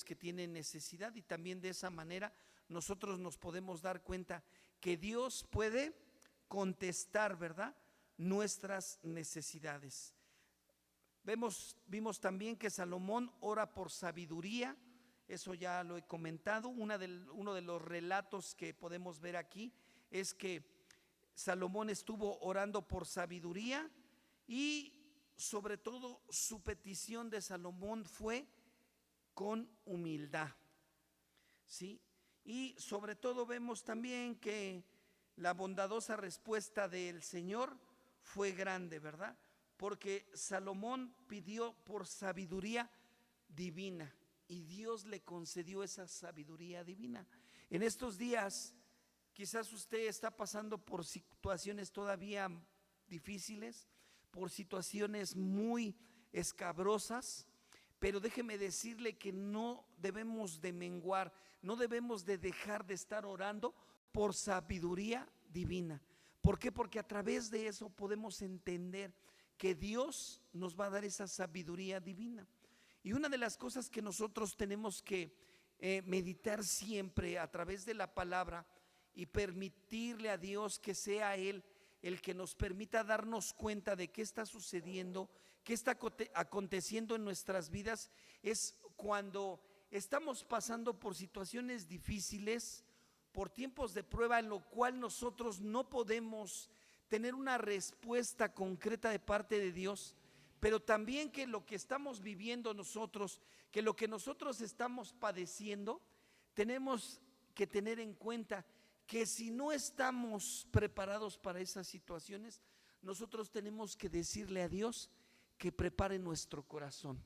que tienen necesidad, y también de esa manera nosotros nos podemos dar cuenta que Dios puede contestar, ¿verdad?, nuestras necesidades. Vimos también que Salomón ora por sabiduría, eso ya lo he comentado. Uno de los relatos que podemos ver aquí es que Salomón estuvo orando por sabiduría, y sobre todo su petición de Salomón fue con humildad, ¿sí? Y sobre todo vemos también que la bondadosa respuesta del Señor fue grande, ¿verdad? Porque Salomón pidió por sabiduría divina y Dios le concedió esa sabiduría divina. En estos días quizás usted está pasando por situaciones todavía difíciles, por situaciones muy escabrosas, pero déjeme decirle que no debemos de menguar, no debemos de dejar de estar orando por sabiduría divina. ¿Por qué? Porque a través de eso podemos entender que Dios nos va a dar esa sabiduría divina. Y una de las cosas que nosotros tenemos que meditar siempre a través de la palabra y permitirle a Dios que sea Él el que nos permita darnos cuenta de qué está sucediendo, qué está aconteciendo en nuestras vidas, es cuando estamos pasando por situaciones difíciles, por tiempos de prueba en lo cual nosotros no podemos tener una respuesta concreta de parte de Dios, pero también que lo que estamos viviendo nosotros, que lo que nosotros estamos padeciendo, tenemos que tener en cuenta que si no estamos preparados para esas situaciones, nosotros tenemos que decirle a Dios que prepare nuestro corazón,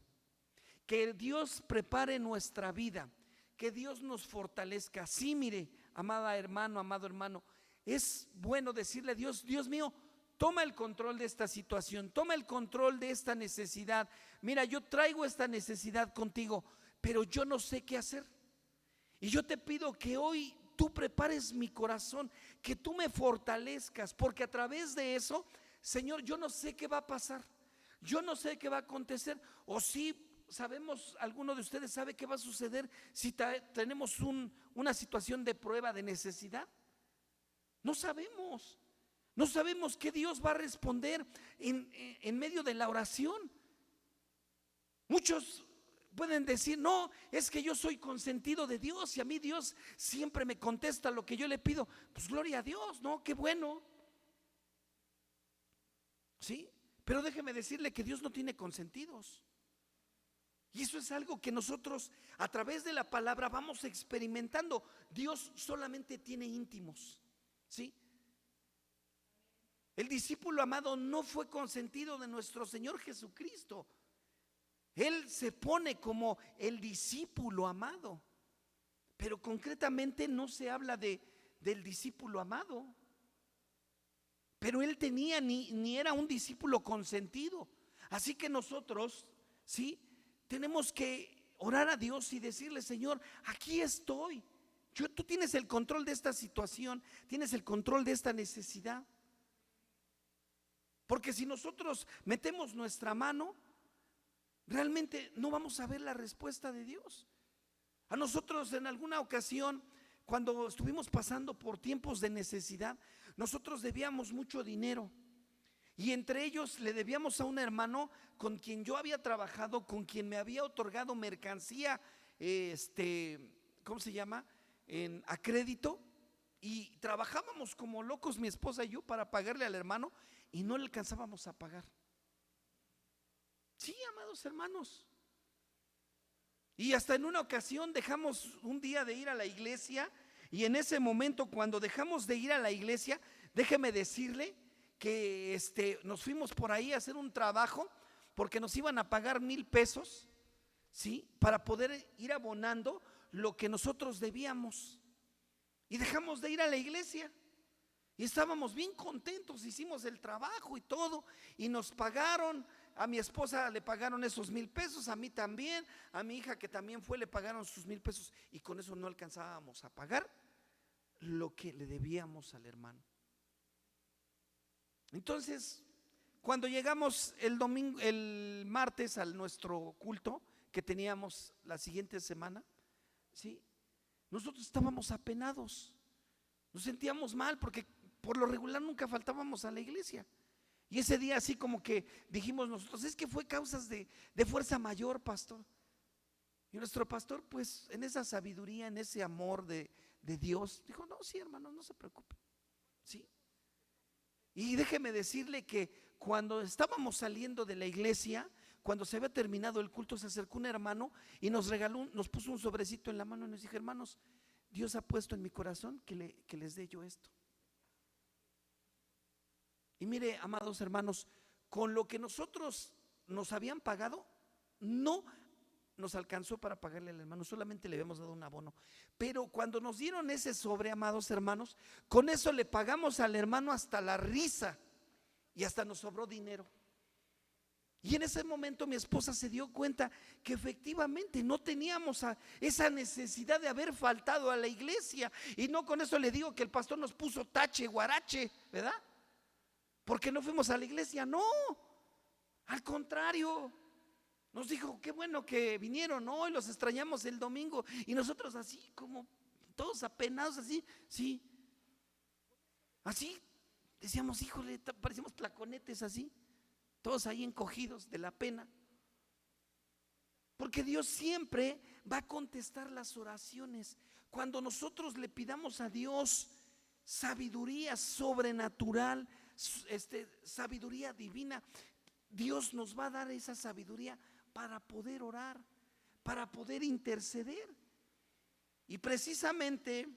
que Dios prepare nuestra vida, que Dios nos fortalezca. Sí, mire, amada hermano, amado hermano, es bueno decirle a Dios: Dios mío, toma el control de esta situación, toma el control de esta necesidad. Mira, yo traigo esta necesidad contigo, pero yo no sé qué hacer. Y yo te pido que hoy tú prepares mi corazón, que tú me fortalezcas, porque a través de eso, Señor, yo no sé qué va a pasar, yo no sé qué va a acontecer, o si sabemos, alguno de ustedes sabe qué va a suceder si tenemos una situación de prueba, de necesidad. No sabemos, no sabemos qué Dios va a responder en medio de la oración. Muchos pueden decir: no, es que yo soy consentido de Dios y a mí Dios siempre me contesta lo que yo le pido. Pues gloria a Dios, ¿no? Qué bueno. ¿Sí? Pero déjeme decirle que Dios no tiene consentidos. Y eso es algo que nosotros a través de la palabra vamos experimentando. Dios solamente tiene íntimos, ¿sí? El discípulo amado no fue consentido de nuestro Señor Jesucristo. Él se pone como el discípulo amado, pero concretamente no se habla del discípulo amado. Pero él tenía ni era un discípulo consentido. Así que nosotros, ¿sí?, tenemos que orar a Dios y decirle: Señor, aquí estoy. Tú tienes el control de esta situación, tienes el control de esta necesidad. Porque si nosotros metemos nuestra mano, realmente no vamos a ver la respuesta de Dios. A nosotros en alguna ocasión, cuando estuvimos pasando por tiempos de necesidad, nosotros debíamos mucho dinero. Y entre ellos le debíamos a un hermano con quien yo había trabajado, con quien me había otorgado mercancía, ¿cómo se llama? A crédito. Y trabajábamos como locos mi esposa y yo para pagarle al hermano, y no le alcanzábamos a pagar. Sí, amados hermanos. Y hasta en una ocasión dejamos un día de ir a la iglesia, y en ese momento, cuando dejamos de ir a la iglesia, déjeme decirle que nos fuimos por ahí a hacer un trabajo, porque nos iban a pagar 1,000 pesos, ¿sí?, para poder ir abonando lo que nosotros debíamos. Y dejamos de ir a la iglesia. Y estábamos bien contentos, hicimos el trabajo y todo, y nos pagaron. A mi esposa le pagaron esos 1,000 pesos, a mí también, a mi hija que también fue, le pagaron sus 1,000 pesos, y con eso no alcanzábamos a pagar lo que le debíamos al hermano. Entonces, cuando llegamos el martes a nuestro culto, que teníamos la siguiente semana, ¿sí? Nosotros estábamos apenados, nos sentíamos mal porque por lo regular nunca faltábamos a la iglesia. Y ese día así como que dijimos nosotros, es que fue causas de fuerza mayor, pastor. Y nuestro pastor, pues en esa sabiduría, en ese amor de Dios, dijo, no, sí, hermanos, no se preocupen, ¿sí? Y déjeme decirle que cuando estábamos saliendo de la iglesia, cuando se había terminado el culto, se acercó un hermano y nos regaló, nos puso un sobrecito en la mano y nos dijo, hermanos, Dios ha puesto en mi corazón que les dé yo esto. Y mire, amados hermanos, con lo que nosotros nos habían pagado, no nos alcanzó para pagarle al hermano, solamente le habíamos dado un abono. Pero cuando nos dieron ese sobre, amados hermanos, con eso le pagamos al hermano hasta la risa y hasta nos sobró dinero. Y en ese momento mi esposa se dio cuenta que efectivamente no teníamos esa necesidad de haber faltado a la iglesia. Y no con eso le digo que el pastor nos puso tache, guarache, ¿verdad? Porque no fuimos a la iglesia, no, al contrario. Nos dijo, qué bueno que vinieron hoy, los extrañamos el domingo. Y nosotros así como todos apenados así, sí. Así decíamos, híjole, parecíamos placonetes así, todos ahí encogidos de la pena. Porque Dios siempre va a contestar las oraciones. Cuando nosotros le pidamos a Dios sabiduría sobrenatural, sabiduría divina, Dios nos va a dar esa sabiduría para poder orar, para poder interceder. Y precisamente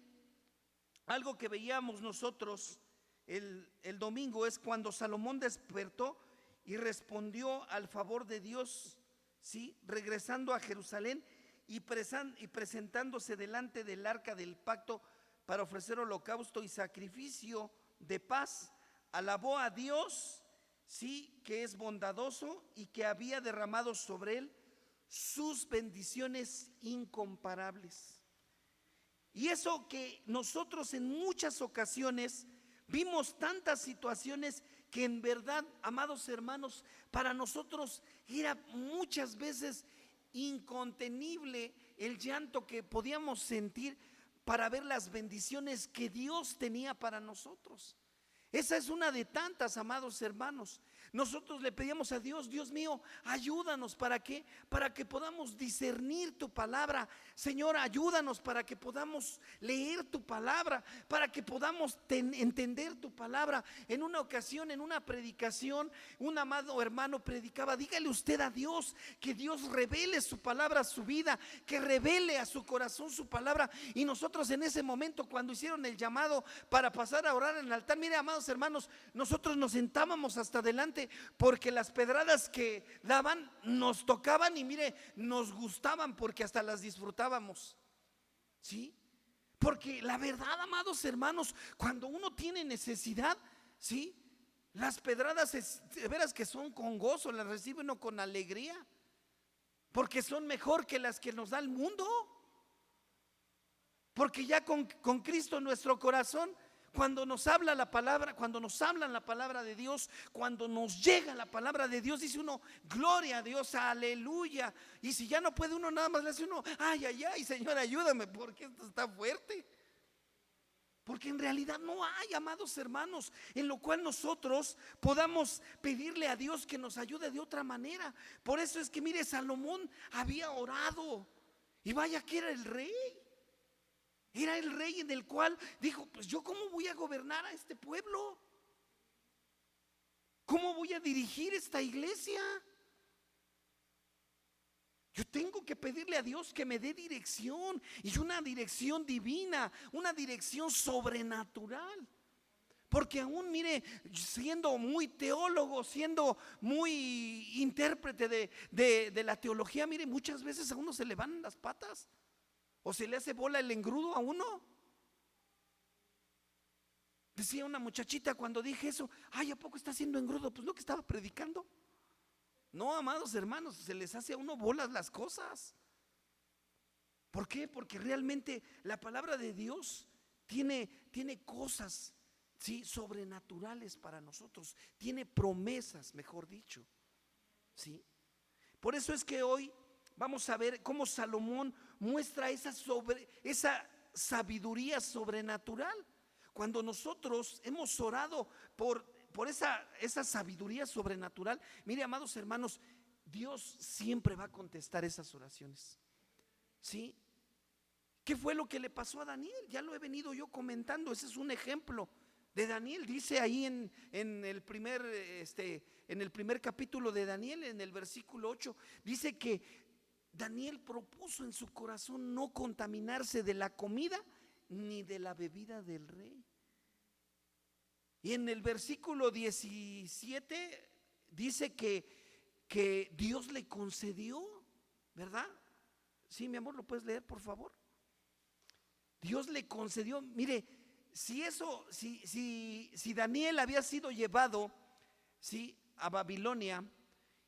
algo que veíamos nosotros el domingo es cuando Salomón despertó y respondió al favor de Dios, ¿sí? Regresando a Jerusalén y presentándose delante del arca del pacto para ofrecer holocausto y sacrificio de paz, alabó a Dios, sí, que es bondadoso y que había derramado sobre él sus bendiciones incomparables. Y eso que nosotros en muchas ocasiones vimos tantas situaciones que en verdad, amados hermanos, para nosotros era muchas veces incontenible el llanto que podíamos sentir para ver las bendiciones que Dios tenía para nosotros. Esa es una de tantas, amados hermanos. Nosotros le pedíamos a Dios, Dios mío, ayúdanos, ¿para qué? Para que podamos discernir tu palabra. Señor, ayúdanos para que podamos leer tu palabra, para que podamos entender tu palabra. En una ocasión, en una predicación, un amado hermano predicaba, dígale usted a Dios que Dios revele su palabra a su vida, que revele a su corazón su palabra. Y nosotros en ese momento, cuando hicieron el llamado para pasar a orar en el altar, mire, amados hermanos, nosotros nos sentábamos hasta adelante porque las pedradas que daban nos tocaban y mire, nos gustaban porque hasta las disfrutábamos, ¿sí? Porque la verdad, amados hermanos, cuando uno tiene necesidad, ¿sí? Las pedradas de veras que son con gozo, las recibe uno con alegría, porque son mejor que las que nos da el mundo. Porque ya con Cristo en nuestro corazón, cuando nos habla la palabra, cuando nos hablan la palabra de Dios, cuando nos llega la palabra de Dios, dice uno, gloria a Dios, aleluya. Y si ya no puede uno, nada más le hace uno, ay, ay, ay, Señor, ayúdame, porque esto está fuerte. Porque en realidad no hay, amados hermanos, en lo cual nosotros podamos pedirle a Dios que nos ayude de otra manera. Por eso es que mire, Salomón había orado y vaya que era el rey. Era el rey en el cual dijo, pues yo cómo voy a gobernar a este pueblo, cómo voy a dirigir esta iglesia. Yo tengo que pedirle a Dios que me dé dirección, y una dirección divina, una dirección sobrenatural. Porque aún mire, siendo muy teólogo, siendo muy intérprete de la teología, mire, muchas veces a uno se le van las patas o se le hace bola el engrudo a uno. Decía una muchachita cuando dije eso, ay, ¿a poco está haciendo engrudo? Pues no, que estaba predicando. No, amados hermanos, se les hace a uno bolas las cosas. ¿Por qué? Porque realmente la palabra de Dios tiene cosas, ¿sí?, sobrenaturales para nosotros. Tiene promesas, mejor dicho, ¿sí? Por eso es que hoy vamos a ver cómo Salomón muestra esa sabiduría sobrenatural. Cuando nosotros hemos orado por esa sabiduría sobrenatural, mire, amados hermanos, Dios siempre va a contestar esas oraciones. ¿Sí? ¿Qué fue lo que le pasó a Daniel? Ya lo he venido yo comentando. Ese es un ejemplo de Daniel. Dice ahí en el primer capítulo de Daniel, en el versículo 8, dice que Daniel propuso en su corazón no contaminarse de la comida ni de la bebida del rey. Y en el versículo 17 dice que Dios le concedió, ¿verdad? Sí, mi amor, ¿lo puedes leer, por favor? Dios le concedió, mire, si Daniel había sido llevado, ¿sí?, a Babilonia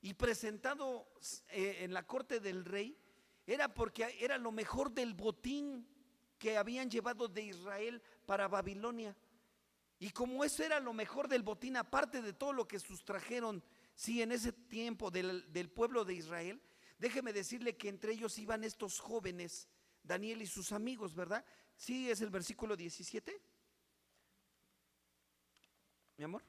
y presentado en la corte del rey, era porque era lo mejor del botín que habían llevado de Israel para Babilonia. Y como eso era lo mejor del botín, aparte de todo lo que sustrajeron, sí, en ese tiempo del pueblo de Israel, déjeme decirle que entre ellos iban estos jóvenes, Daniel y sus amigos, ¿verdad? Sí, es el versículo 17. Mi amor.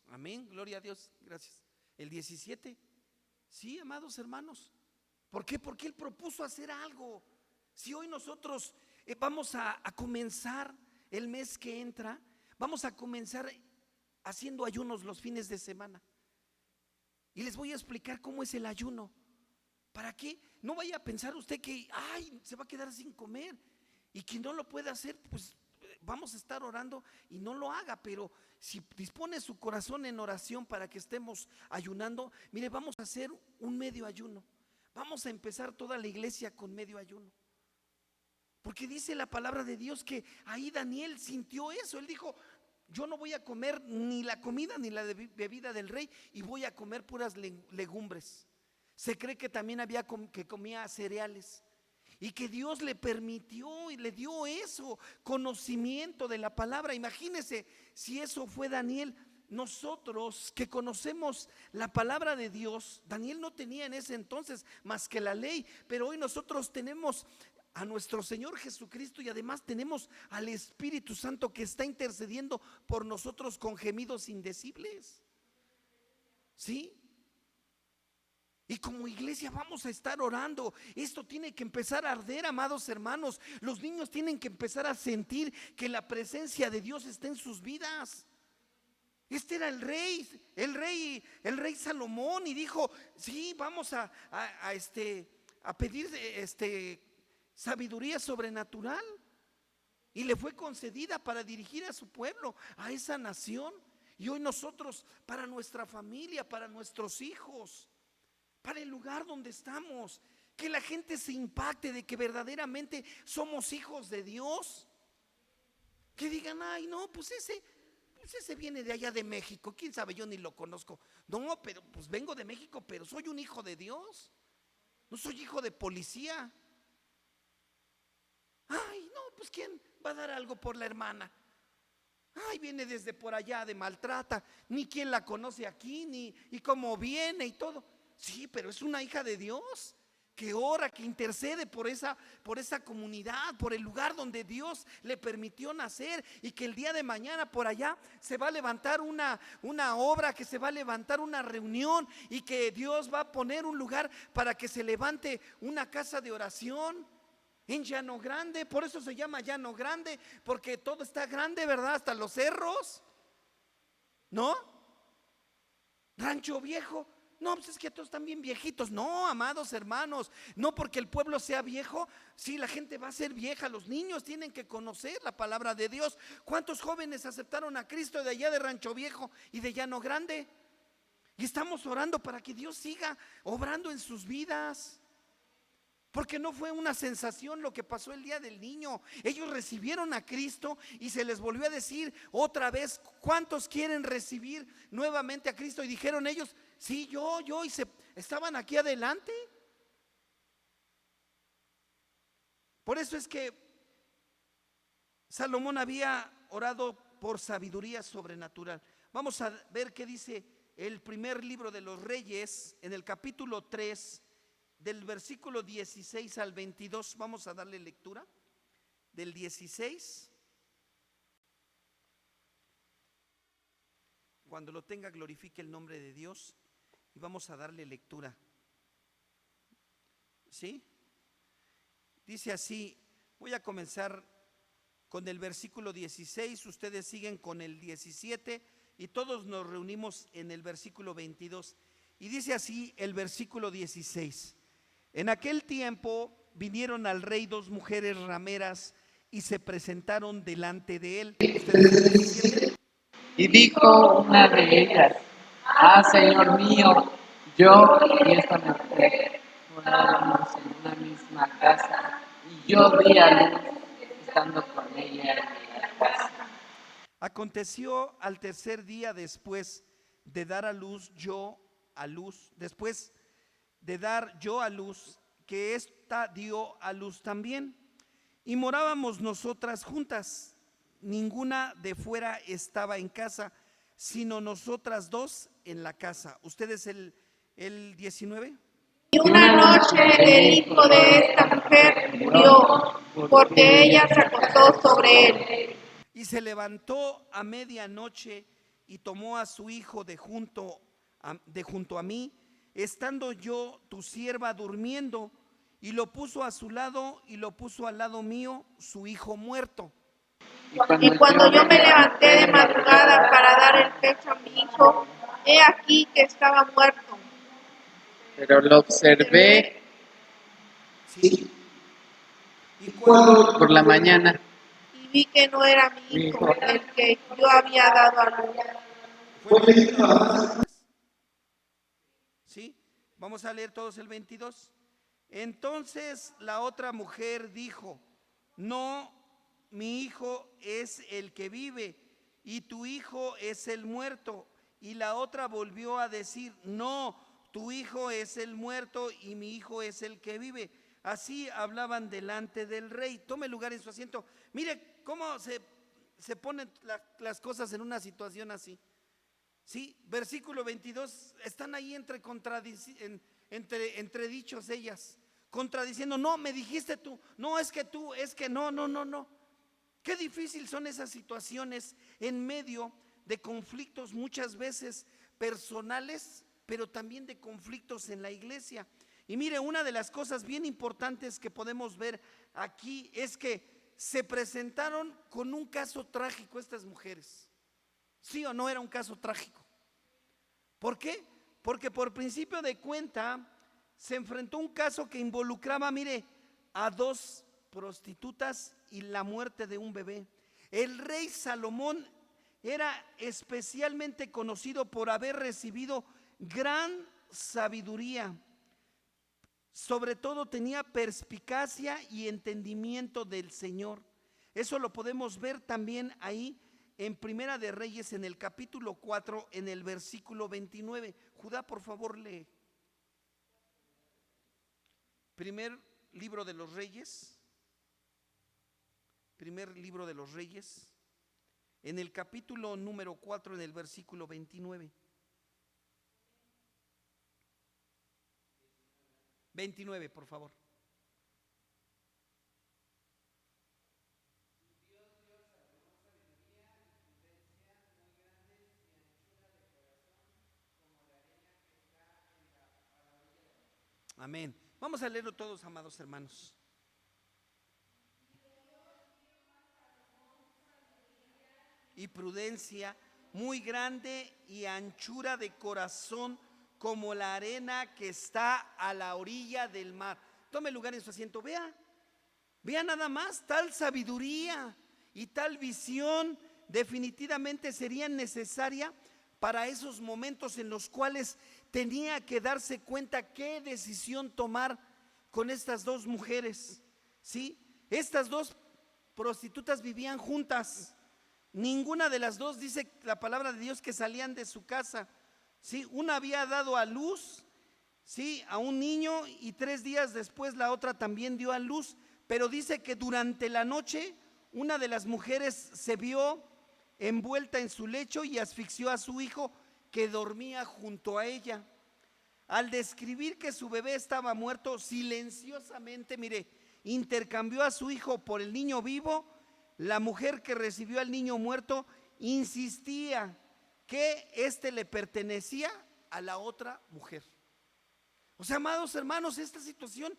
Amén, gloria a Dios, gracias. El 17. Sí, amados hermanos. ¿Por qué? Porque Él propuso hacer algo. Si hoy nosotros vamos a comenzar el mes que entra, vamos a comenzar haciendo ayunos los fines de semana. Y les voy a explicar cómo es el ayuno. ¿Para qué? No vaya a pensar usted que se va a quedar sin comer. Y quien no lo puede hacer, pues vamos a estar orando y no lo haga. Pero si dispone su corazón en oración para que estemos ayunando, mire, vamos a hacer un medio ayuno. Vamos a empezar toda la iglesia con medio ayuno. Porque dice la palabra de Dios que ahí Daniel sintió eso. Él dijo: yo no voy a comer ni la comida ni la bebida del rey, y voy a comer puras legumbres. Se cree que también que comía cereales, y que Dios le permitió y le dio eso, conocimiento de la palabra. Imagínense si eso fue Daniel. Nosotros que conocemos la palabra de Dios, Daniel no tenía en ese entonces más que la ley, pero hoy nosotros tenemos a nuestro Señor Jesucristo, y además tenemos al Espíritu Santo que está intercediendo por nosotros con gemidos indecibles. ¿Sí? Y como iglesia vamos a estar orando. Esto tiene que empezar a arder, amados hermanos. Los niños tienen que empezar a sentir que la presencia de Dios está en sus vidas. Este era el rey Salomón, y dijo: sí, vamos a pedir sabiduría sobrenatural, y le fue concedida para dirigir a su pueblo, a esa nación. Y hoy nosotros, para nuestra familia, para nuestros hijos, para el lugar donde estamos, que la gente se impacte de que verdaderamente somos hijos de Dios. Que digan: ay, no, pues ese viene de allá de México, quién sabe, yo ni lo conozco. No, pero pues vengo de México, pero soy un hijo de Dios, no soy hijo de policía. Ay, no, pues ¿quién va a dar algo por la hermana? Ay, viene desde por allá de Maltrata, ni quién la conoce aquí, y cómo viene y todo. Sí, pero es una hija de Dios, que ora, que intercede por esa comunidad, por el lugar donde Dios le permitió nacer, y que el día de mañana por allá se va a levantar una obra, que se va a levantar una reunión, y que Dios va a poner un lugar para que se levante una casa de oración en Llano Grande. Por eso se llama Llano Grande, porque todo está grande, ¿verdad? Hasta los cerros, ¿no? Rancho Viejo. No, pues es que todos están bien viejitos. No, amados hermanos, no porque el pueblo sea viejo, sí, la gente va a ser vieja. Los niños tienen que conocer la palabra de Dios. ¿Cuántos jóvenes aceptaron a Cristo de allá de Rancho Viejo y de Llano Grande? Y estamos orando para que Dios siga obrando en sus vidas. Porque no fue una sensación lo que pasó el día del niño. Ellos recibieron a Cristo y se les volvió a decir otra vez: ¿cuántos quieren recibir nuevamente a Cristo? Y dijeron ellos: sí, yo, y estaban aquí adelante. Por eso es que Salomón había orado por sabiduría sobrenatural. Vamos a ver qué dice el primer libro de los Reyes en el capítulo 3 del versículo 16 al 22. Vamos a darle lectura del 16. Cuando lo tenga, glorifique el nombre de Dios y vamos a darle lectura. ¿Sí? Dice así, voy a comenzar con el versículo 16, ustedes siguen con el 17 y todos nos reunimos en el versículo 22. Y dice así el versículo 16: en aquel tiempo vinieron al rey dos mujeres rameras y se presentaron delante de él. Ustedes el 17. Y dijo una de ellas: Señor mío, yo y esta mujer morábamos en una misma casa, y yo di a luz estando con ella en la casa. Aconteció al tercer día después de dar yo a luz, que ésta dio a luz también. Y morábamos nosotras juntas. Ninguna de fuera estaba en casa, sino nosotras dos en la casa. ¿Ustedes el 19? Y una noche el hijo de esta mujer murió, porque ella se acostó sobre él. Y se levantó a medianoche y tomó a su hijo de junto a mí, estando yo tu sierva durmiendo, y lo puso a su lado y lo puso al lado mío, su hijo muerto. Y cuando yo me levanté de madrugada para dar el pecho a mi hijo, he aquí que estaba muerto. Pero lo observé ¿Sí? Y cuando por la mañana. Y vi que no era mi hijo el que yo había dado a luz. fue el 22. ¿Sí? Vamos a leer todos el 22. Entonces la otra mujer dijo: no, mi hijo es el que vive y tu hijo es el muerto. Y la otra volvió a decir: no, tu hijo es el muerto y mi hijo es el que vive. Así hablaban delante del rey. Tome lugar en su asiento. Mire cómo se ponen las cosas en una situación así. Sí, versículo 22, están ahí entre dichos ellas, contradiciendo: no, me dijiste tú, no, es que tú, es que no. Qué difícil son esas situaciones en medio de conflictos muchas veces personales, pero también de conflictos en la iglesia. Y mire, una de las cosas bien importantes que podemos ver aquí es que se presentaron con un caso trágico estas mujeres. ¿Sí o no era un caso trágico? ¿Por qué? Porque por principio de cuenta se enfrentó un caso que involucraba, mire, a dos prostitutas y la muerte de un bebé. El rey Salomón era especialmente conocido por haber recibido gran sabiduría. Sobre todo tenía perspicacia y entendimiento del Señor. Eso lo podemos ver también ahí en Primera de Reyes, en el capítulo 4, en el versículo 29. Judá, por favor, lee. Primer libro de los Reyes, en el capítulo número 4, en el versículo 29. 29, por favor. Amén. Vamos a leerlo todos, amados hermanos. Y prudencia muy grande y anchura de corazón como la arena que está a la orilla del mar. Tome lugar en su asiento. Vea nada más, tal sabiduría y tal visión definitivamente serían necesaria para esos momentos en los cuales tenía que darse cuenta qué decisión tomar con estas dos mujeres. ¿Sí? Estas dos prostitutas vivían juntas. Ninguna de las dos, dice la palabra de Dios, que salían de su casa. ¿Sí? Una había dado a luz, ¿sí?, a un niño, y 3 días después la otra también dio a luz. Pero dice que durante la noche una de las mujeres se vio envuelta en su lecho y asfixió a su hijo que dormía junto a ella. Al describir que su bebé estaba muerto, silenciosamente, mire, intercambió a su hijo por el niño vivo. La mujer que recibió al niño muerto insistía que éste le pertenecía a la otra mujer. O sea, amados hermanos, esta situación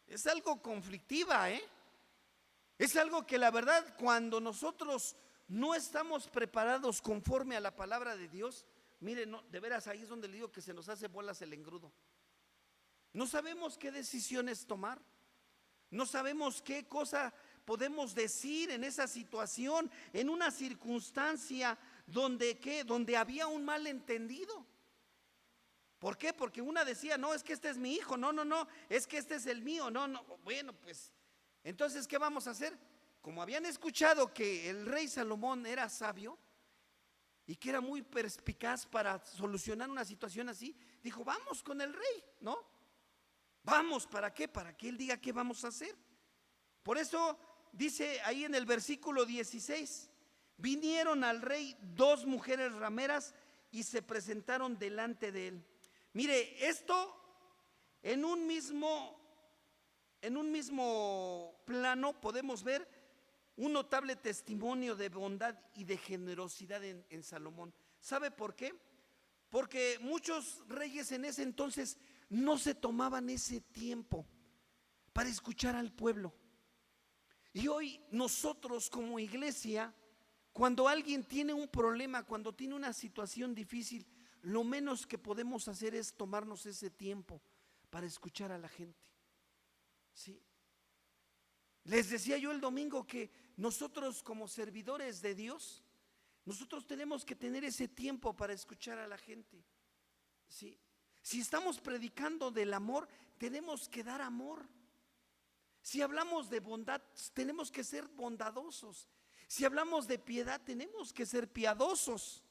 es algo conflictiva, Es algo que la verdad, cuando nosotros no estamos preparados conforme a la palabra de Dios, miren, no, de veras ahí es donde le digo que se nos hace bolas el engrudo. No sabemos qué decisiones tomar, no sabemos qué cosa podemos decir en esa situación, en una circunstancia donde había un malentendido. ¿Por qué? Porque una decía, no, es que este es mi hijo, no, es que este es el mío, no, bueno, pues, entonces, ¿qué vamos a hacer? Como habían escuchado que el rey Salomón era sabio y que era muy perspicaz para solucionar una situación así, dijo, vamos con el rey, ¿no? Vamos, ¿para qué? Para que él diga qué vamos a hacer. Por eso dice ahí en el versículo 16, vinieron al rey 2 mujeres rameras y se presentaron delante de él. Mire, esto en un mismo plano podemos ver un notable testimonio de bondad y de generosidad en Salomón. ¿Sabe por qué? Porque muchos reyes en ese entonces no se tomaban ese tiempo para escuchar al pueblo. Y hoy nosotros como iglesia, cuando alguien tiene un problema, cuando tiene una situación difícil, lo menos que podemos hacer es tomarnos ese tiempo para escuchar a la gente. ¿Sí? Les decía yo el domingo que nosotros como servidores de Dios, nosotros tenemos que tener ese tiempo para escuchar a la gente. ¿Sí? Si estamos predicando del amor, tenemos que dar amor. Si hablamos de bondad, tenemos que ser bondadosos. Si hablamos de piedad, tenemos que ser piadosos.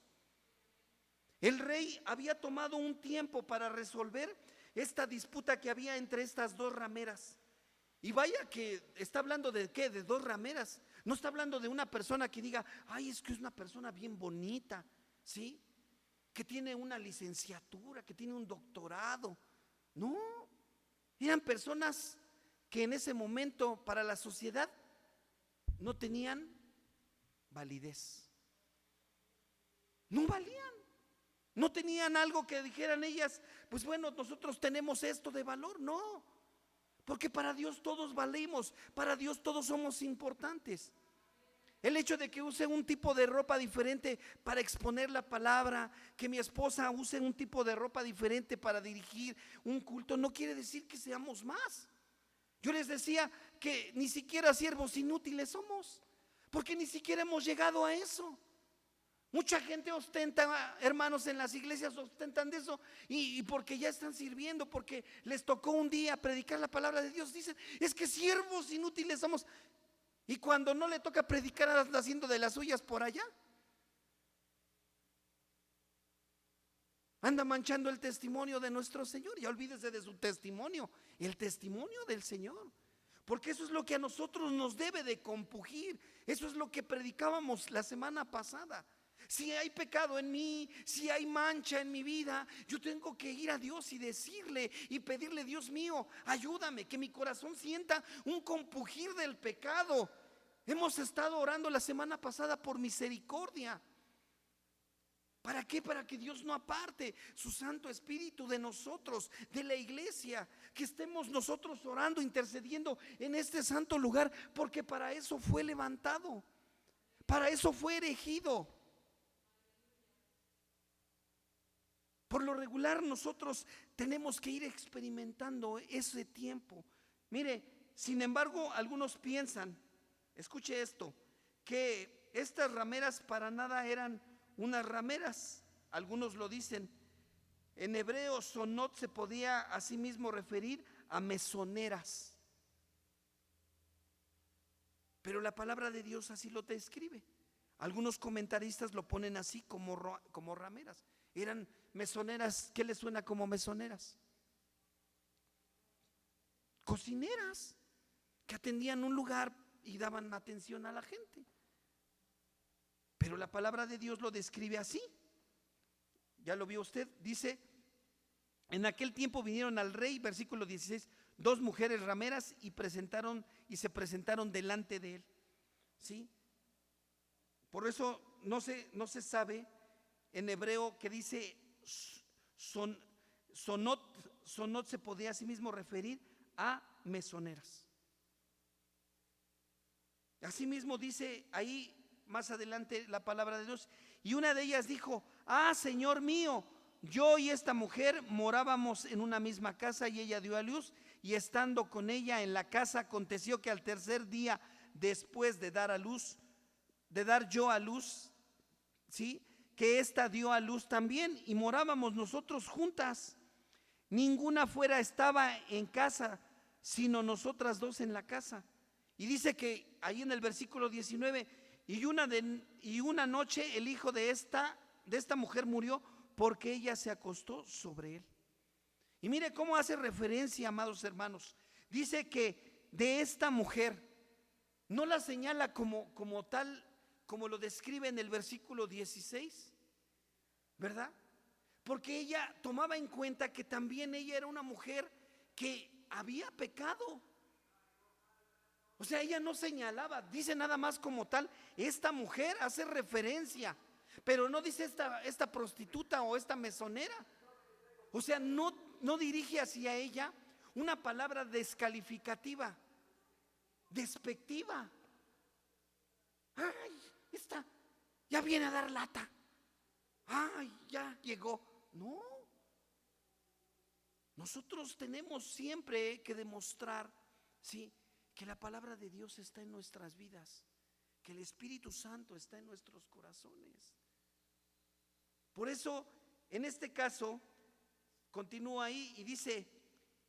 El rey había tomado un tiempo para resolver esta disputa que había entre estas 2 rameras. Y vaya que está hablando de ¿qué? De 2 rameras. No está hablando de una persona que diga, ay, es que es una persona bien bonita, ¿sí? Que tiene una licenciatura, que tiene un doctorado. No, eran personas que en ese momento para la sociedad no tenían validez. No valían. No tenían algo que dijeran ellas, pues bueno, nosotros tenemos esto de valor. No, porque para Dios todos valemos, para Dios todos somos importantes. El hecho de que use un tipo de ropa diferente para exponer la palabra, que mi esposa use un tipo de ropa diferente para dirigir un culto, no quiere decir que seamos más. Yo les decía que ni siquiera siervos inútiles somos, porque ni siquiera hemos llegado a eso. Mucha gente ostenta, hermanos, en las iglesias ostentan de eso y porque ya están sirviendo, porque les tocó un día predicar la palabra de Dios, dicen, es que siervos inútiles somos. Y cuando no le toca predicar, anda haciendo de las suyas por allá. Anda manchando el testimonio de nuestro Señor. Ya olvídese de su testimonio, el testimonio del Señor. Porque eso es lo que a nosotros nos debe de compugir. Eso es lo que predicábamos la semana pasada. Si hay pecado en mí, si hay mancha en mi vida, yo tengo que ir a Dios y decirle y pedirle, Dios mío, ayúdame, que mi corazón sienta un compugir del pecado. Hemos estado orando la semana pasada por misericordia. ¿Para qué? Para que Dios no aparte su Santo Espíritu de nosotros, de la iglesia, que estemos nosotros orando, intercediendo en este santo lugar, porque para eso fue levantado, para eso fue erigido. Por lo regular nosotros tenemos que ir experimentando ese tiempo. Mire, sin embargo, algunos piensan, escuche esto, que estas rameras para nada eran unas rameras. Algunos lo dicen. En hebreo, sonot se podía asimismo referir a mesoneras. Pero la palabra de Dios así lo describe. Algunos comentaristas lo ponen así como rameras. Eran mesoneras. ¿Qué les suena como mesoneras? Cocineras que atendían un lugar y daban atención a la gente. Pero la palabra de Dios lo describe así. Ya lo vio usted, dice: en aquel tiempo vinieron al rey, versículo 16, 2 mujeres rameras y se presentaron delante de él. ¿Sí? Por eso no se sabe en hebreo que dice sonot se podía asimismo referir a mesoneras. Asimismo dice ahí más adelante la palabra de Dios: y una de ellas dijo: Señor mío, yo y esta mujer morábamos en una misma casa, y ella dio a luz, y estando con ella en la casa, aconteció que al tercer día después de dar yo a luz, ¿sí?, que ésta dio a luz también, y morábamos nosotros juntas. Ninguna fuera estaba en casa, sino nosotras 2 en la casa. Y dice que ahí en el versículo 19: y una noche el hijo de esta mujer murió, porque ella se acostó sobre él. Y mire cómo hace referencia, amados hermanos. Dice que de esta mujer, no la señala como tal, como lo describe en el versículo 16, ¿verdad? Porque ella tomaba en cuenta que también ella era una mujer que había pecado. O sea, ella no señalaba, dice nada más como tal, esta mujer, hace referencia, pero no dice esta prostituta o esta mesonera. O sea, no dirige hacia ella una palabra descalificativa, despectiva. Ay, esta ya viene a dar lata. Ay, ya llegó. No. Nosotros tenemos siempre que demostrar, ¿sí?, que la palabra de Dios está en nuestras vidas, que el Espíritu Santo está en nuestros corazones. Por eso, en este caso, continúa ahí y dice: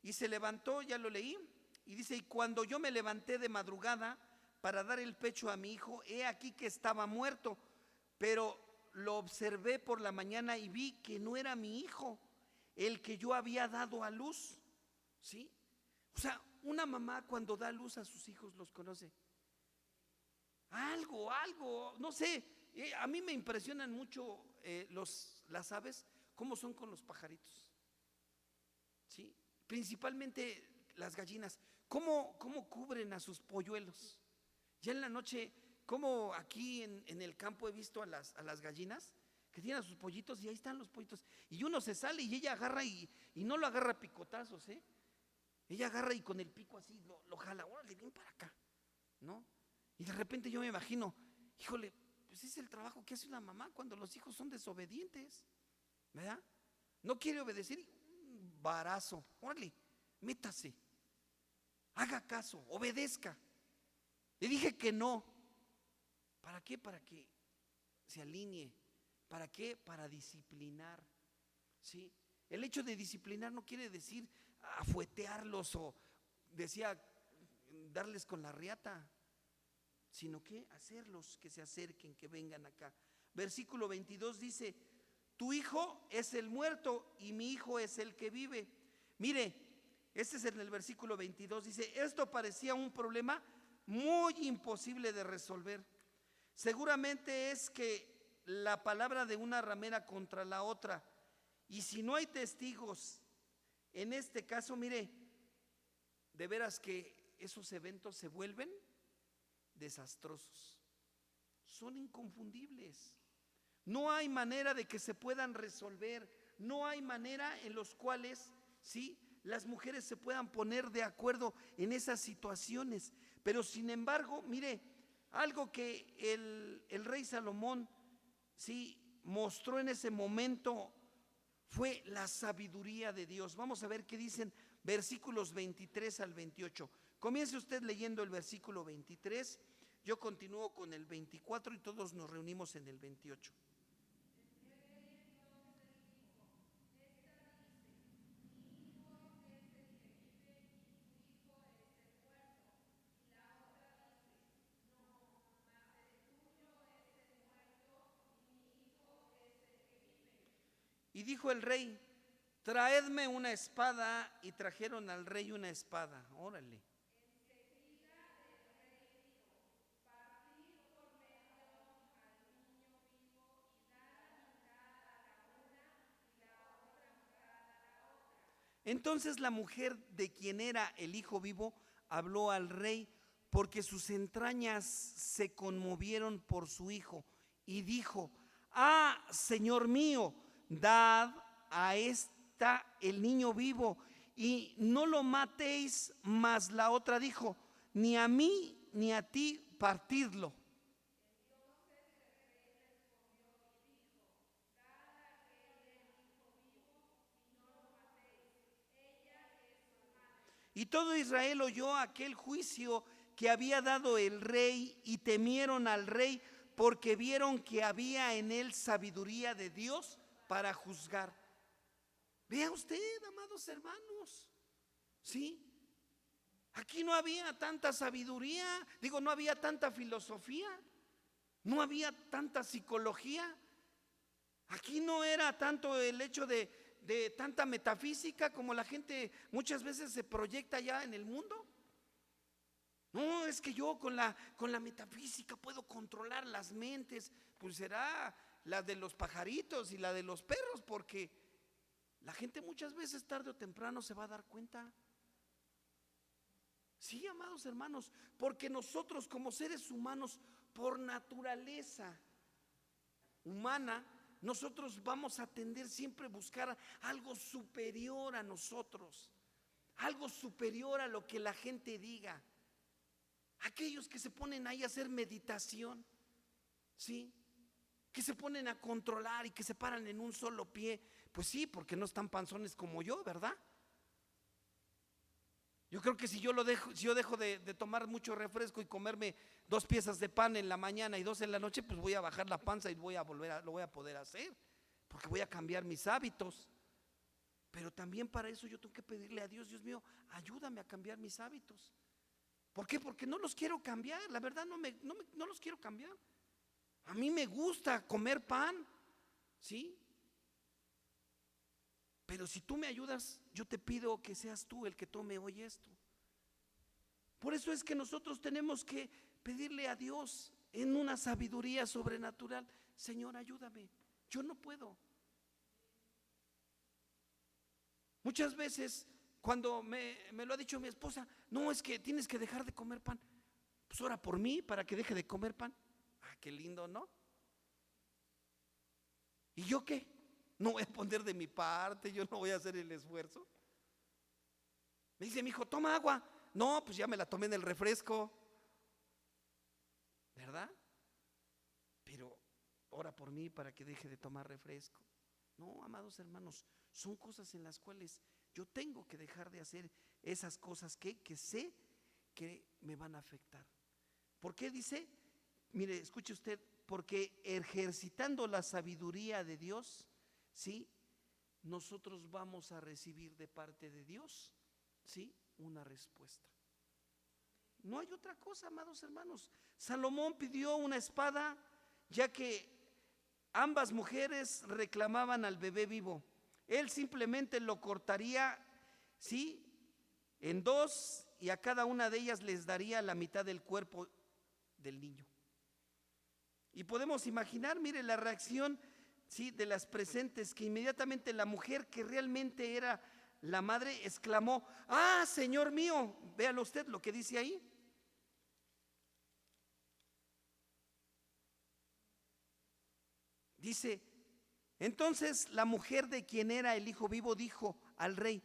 y se levantó, ya lo leí, y dice: y cuando yo me levanté de madrugada para dar el pecho a mi hijo, he aquí que estaba muerto, pero lo observé por la mañana y vi que no era mi hijo, el que yo había dado a luz. ¿Sí? O sea, una mamá cuando da luz a sus hijos los conoce. Algo, no sé. A mí me impresionan mucho las aves, cómo son con los pajaritos. ¿Sí? Principalmente las gallinas, cómo cubren a sus polluelos. Ya en la noche, como aquí en el campo he visto a las gallinas que tienen a sus pollitos, y ahí están los pollitos. Y uno se sale y ella agarra y no lo agarra a picotazos, ¿eh? Ella agarra y con el pico así lo jala. Órale, ven para acá, ¿no? Y de repente yo me imagino, híjole, pues es el trabajo que hace una mamá cuando los hijos son desobedientes, ¿verdad? No quiere obedecer, un varazo. Órale, métase, haga caso, obedezca. Le dije que no. ¿Para qué? Para que se alinee. ¿Para qué? Para disciplinar. ¿Sí? El hecho de disciplinar no quiere decir afuetearlos o decía darles con la riata, sino que hacerlos que se acerquen, que vengan acá. Versículo 22 dice: tu hijo es el muerto y mi hijo es el que vive. Mire, este es en el versículo 22, dice: esto parecía un problema muy imposible de resolver. Seguramente es que la palabra de una ramera contra la otra, y si no hay testigos en este caso, mire, de veras que esos eventos se vuelven desastrosos, son inconfundibles. No hay manera de que se puedan resolver, no hay manera en los cuales, ¿sí?, las mujeres se puedan poner de acuerdo en esas situaciones. Pero sin embargo, mire, algo que el rey Salomón, sí, mostró en ese momento fue la sabiduría de Dios. Vamos a ver qué dicen versículos 23 al 28. Comience usted leyendo el versículo 23, yo continúo con el 24 y todos nos reunimos en el 28. Y dijo el rey: traedme una espada, y trajeron al rey una espada. Órale. Entonces la mujer de quien era el hijo vivo habló al rey, porque sus entrañas se conmovieron por su hijo, y dijo: ah, señor mío, dad a esta el niño vivo y no lo matéis. Mas la otra dijo: ni a mí ni a ti partidlo. Y todo Israel oyó aquel juicio que había dado el rey, y temieron al rey, porque vieron que había en él sabiduría de Dios para juzgar. Vea usted, amados hermanos, ¿sí? Aquí no había tanta sabiduría, digo, no había tanta filosofía, no había tanta psicología. Aquí no era tanto el hecho de tanta metafísica como la gente muchas veces se proyecta ya en el mundo. No, es que yo con la metafísica puedo controlar las mentes. Pues será la de los pajaritos y la de los perros, porque la gente muchas veces tarde o temprano se va a dar cuenta. Sí, amados hermanos, porque nosotros como seres humanos, por naturaleza humana, nosotros vamos a tender siempre a buscar algo superior a nosotros, algo superior a lo que la gente diga. Aquellos que se ponen ahí a hacer meditación, ¿sí? Que se ponen a controlar y que se paran en un solo pie, pues sí, porque no están panzones como yo, ¿verdad? Yo creo que si yo dejo de tomar mucho refresco y comerme 2 piezas de pan en la mañana y 2 en la noche, pues voy a bajar la panza y lo voy a poder hacer, porque voy a cambiar mis hábitos. Pero también para eso yo tengo que pedirle a Dios: Dios mío, ayúdame a cambiar mis hábitos. ¿Por qué? Porque no los quiero cambiar, la verdad no los quiero cambiar. A mí me gusta comer pan, ¿sí? Pero si tú me ayudas, yo te pido que seas tú el que tome hoy esto. Por eso es que nosotros tenemos que pedirle a Dios en una sabiduría sobrenatural: Señor, ayúdame, yo no puedo. Muchas veces cuando me lo ha dicho mi esposa: no, es que tienes que dejar de comer pan. Pues ora por mí para que deje de comer pan. Ah, qué lindo, ¿no? ¿Y yo qué? No voy a poner de mi parte, yo no voy a hacer el esfuerzo. Me dice mi hijo: toma agua. No, pues ya me la tomé en el refresco, ¿verdad? Pero ora por mí para que deje de tomar refresco. No, amados hermanos, son cosas en las cuales yo tengo que dejar de hacer esas cosas que sé que me van a afectar. ¿Por qué dice? Mire, escuche usted: porque ejercitando la sabiduría de Dios, ¿sí?, nosotros vamos a recibir de parte de Dios, ¿sí?, una respuesta. No hay otra cosa, amados hermanos. Salomón pidió una espada, ya que ambas mujeres reclamaban al bebé vivo. Él simplemente lo cortaría, ¿sí?, en 2, y a cada una de ellas les daría la mitad del cuerpo del niño. Y podemos imaginar, mire, la reacción, ¿sí?, de las presentes, que inmediatamente la mujer, que realmente era la madre, exclamó: ah, Señor mío. Véalo usted lo que dice ahí. Dice: entonces la mujer de quien era el hijo vivo dijo al rey,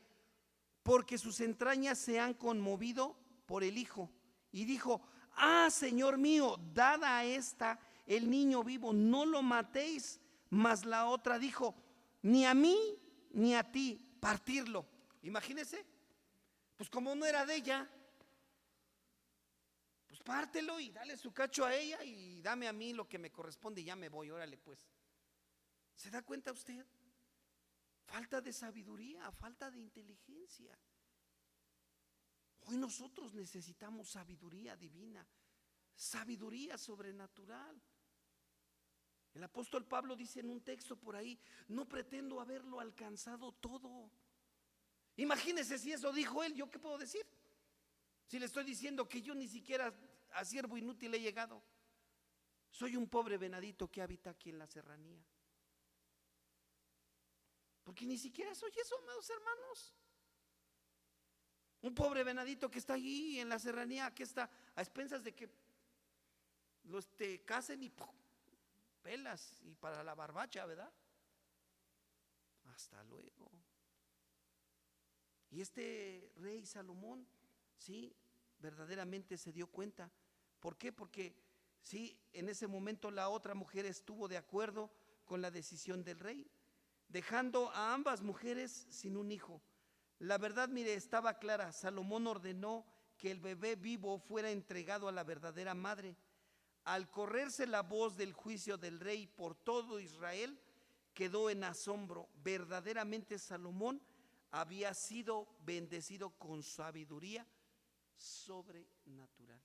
porque sus entrañas se han conmovido por el hijo, y dijo: ah, Señor mío, dad a esta el niño vivo, no lo matéis. Mas la otra dijo: ni a mí ni a ti partirlo. Imagínese, pues como no era de ella, pues pártelo y dale su cacho a ella y dame a mí lo que me corresponde y ya me voy, órale pues. ¿Se da cuenta usted? Falta de sabiduría, falta de inteligencia. Hoy nosotros necesitamos sabiduría divina, sabiduría sobrenatural. El apóstol Pablo dice en un texto por ahí: no pretendo haberlo alcanzado todo. Imagínese si eso dijo él, ¿yo qué puedo decir? Si le estoy diciendo que yo ni siquiera a siervo inútil he llegado. Soy un pobre venadito que habita aquí en la serranía. Porque ni siquiera soy eso, amados hermanos. Un pobre venadito que está allí en la serranía, que está a expensas de que los te casen y ¡pum!, pelas y para la barbacha, ¿verdad? Hasta luego. Y este rey Salomón, sí, verdaderamente se dio cuenta. ¿Por qué? Porque sí, en ese momento la otra mujer estuvo de acuerdo con la decisión del rey, dejando a ambas mujeres sin un hijo. La verdad, mire, estaba clara. Salomón ordenó que el bebé vivo fuera entregado a la verdadera madre. Al correrse la voz del juicio del rey por todo Israel, quedó en asombro. Verdaderamente Salomón había sido bendecido con sabiduría sobrenatural.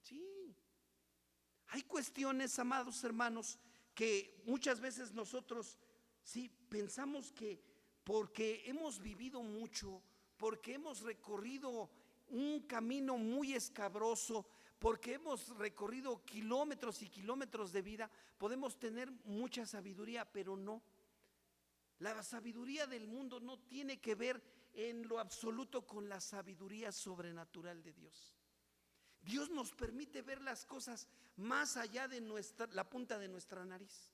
Sí, hay cuestiones, amados hermanos, que muchas veces nosotros sí pensamos que porque hemos vivido mucho, porque hemos recorrido un camino muy escabroso, porque hemos recorrido kilómetros y kilómetros de vida, podemos tener mucha sabiduría, pero no. La sabiduría del mundo no tiene que ver en lo absoluto con la sabiduría sobrenatural de Dios. Dios nos permite ver las cosas más allá de la punta de nuestra nariz.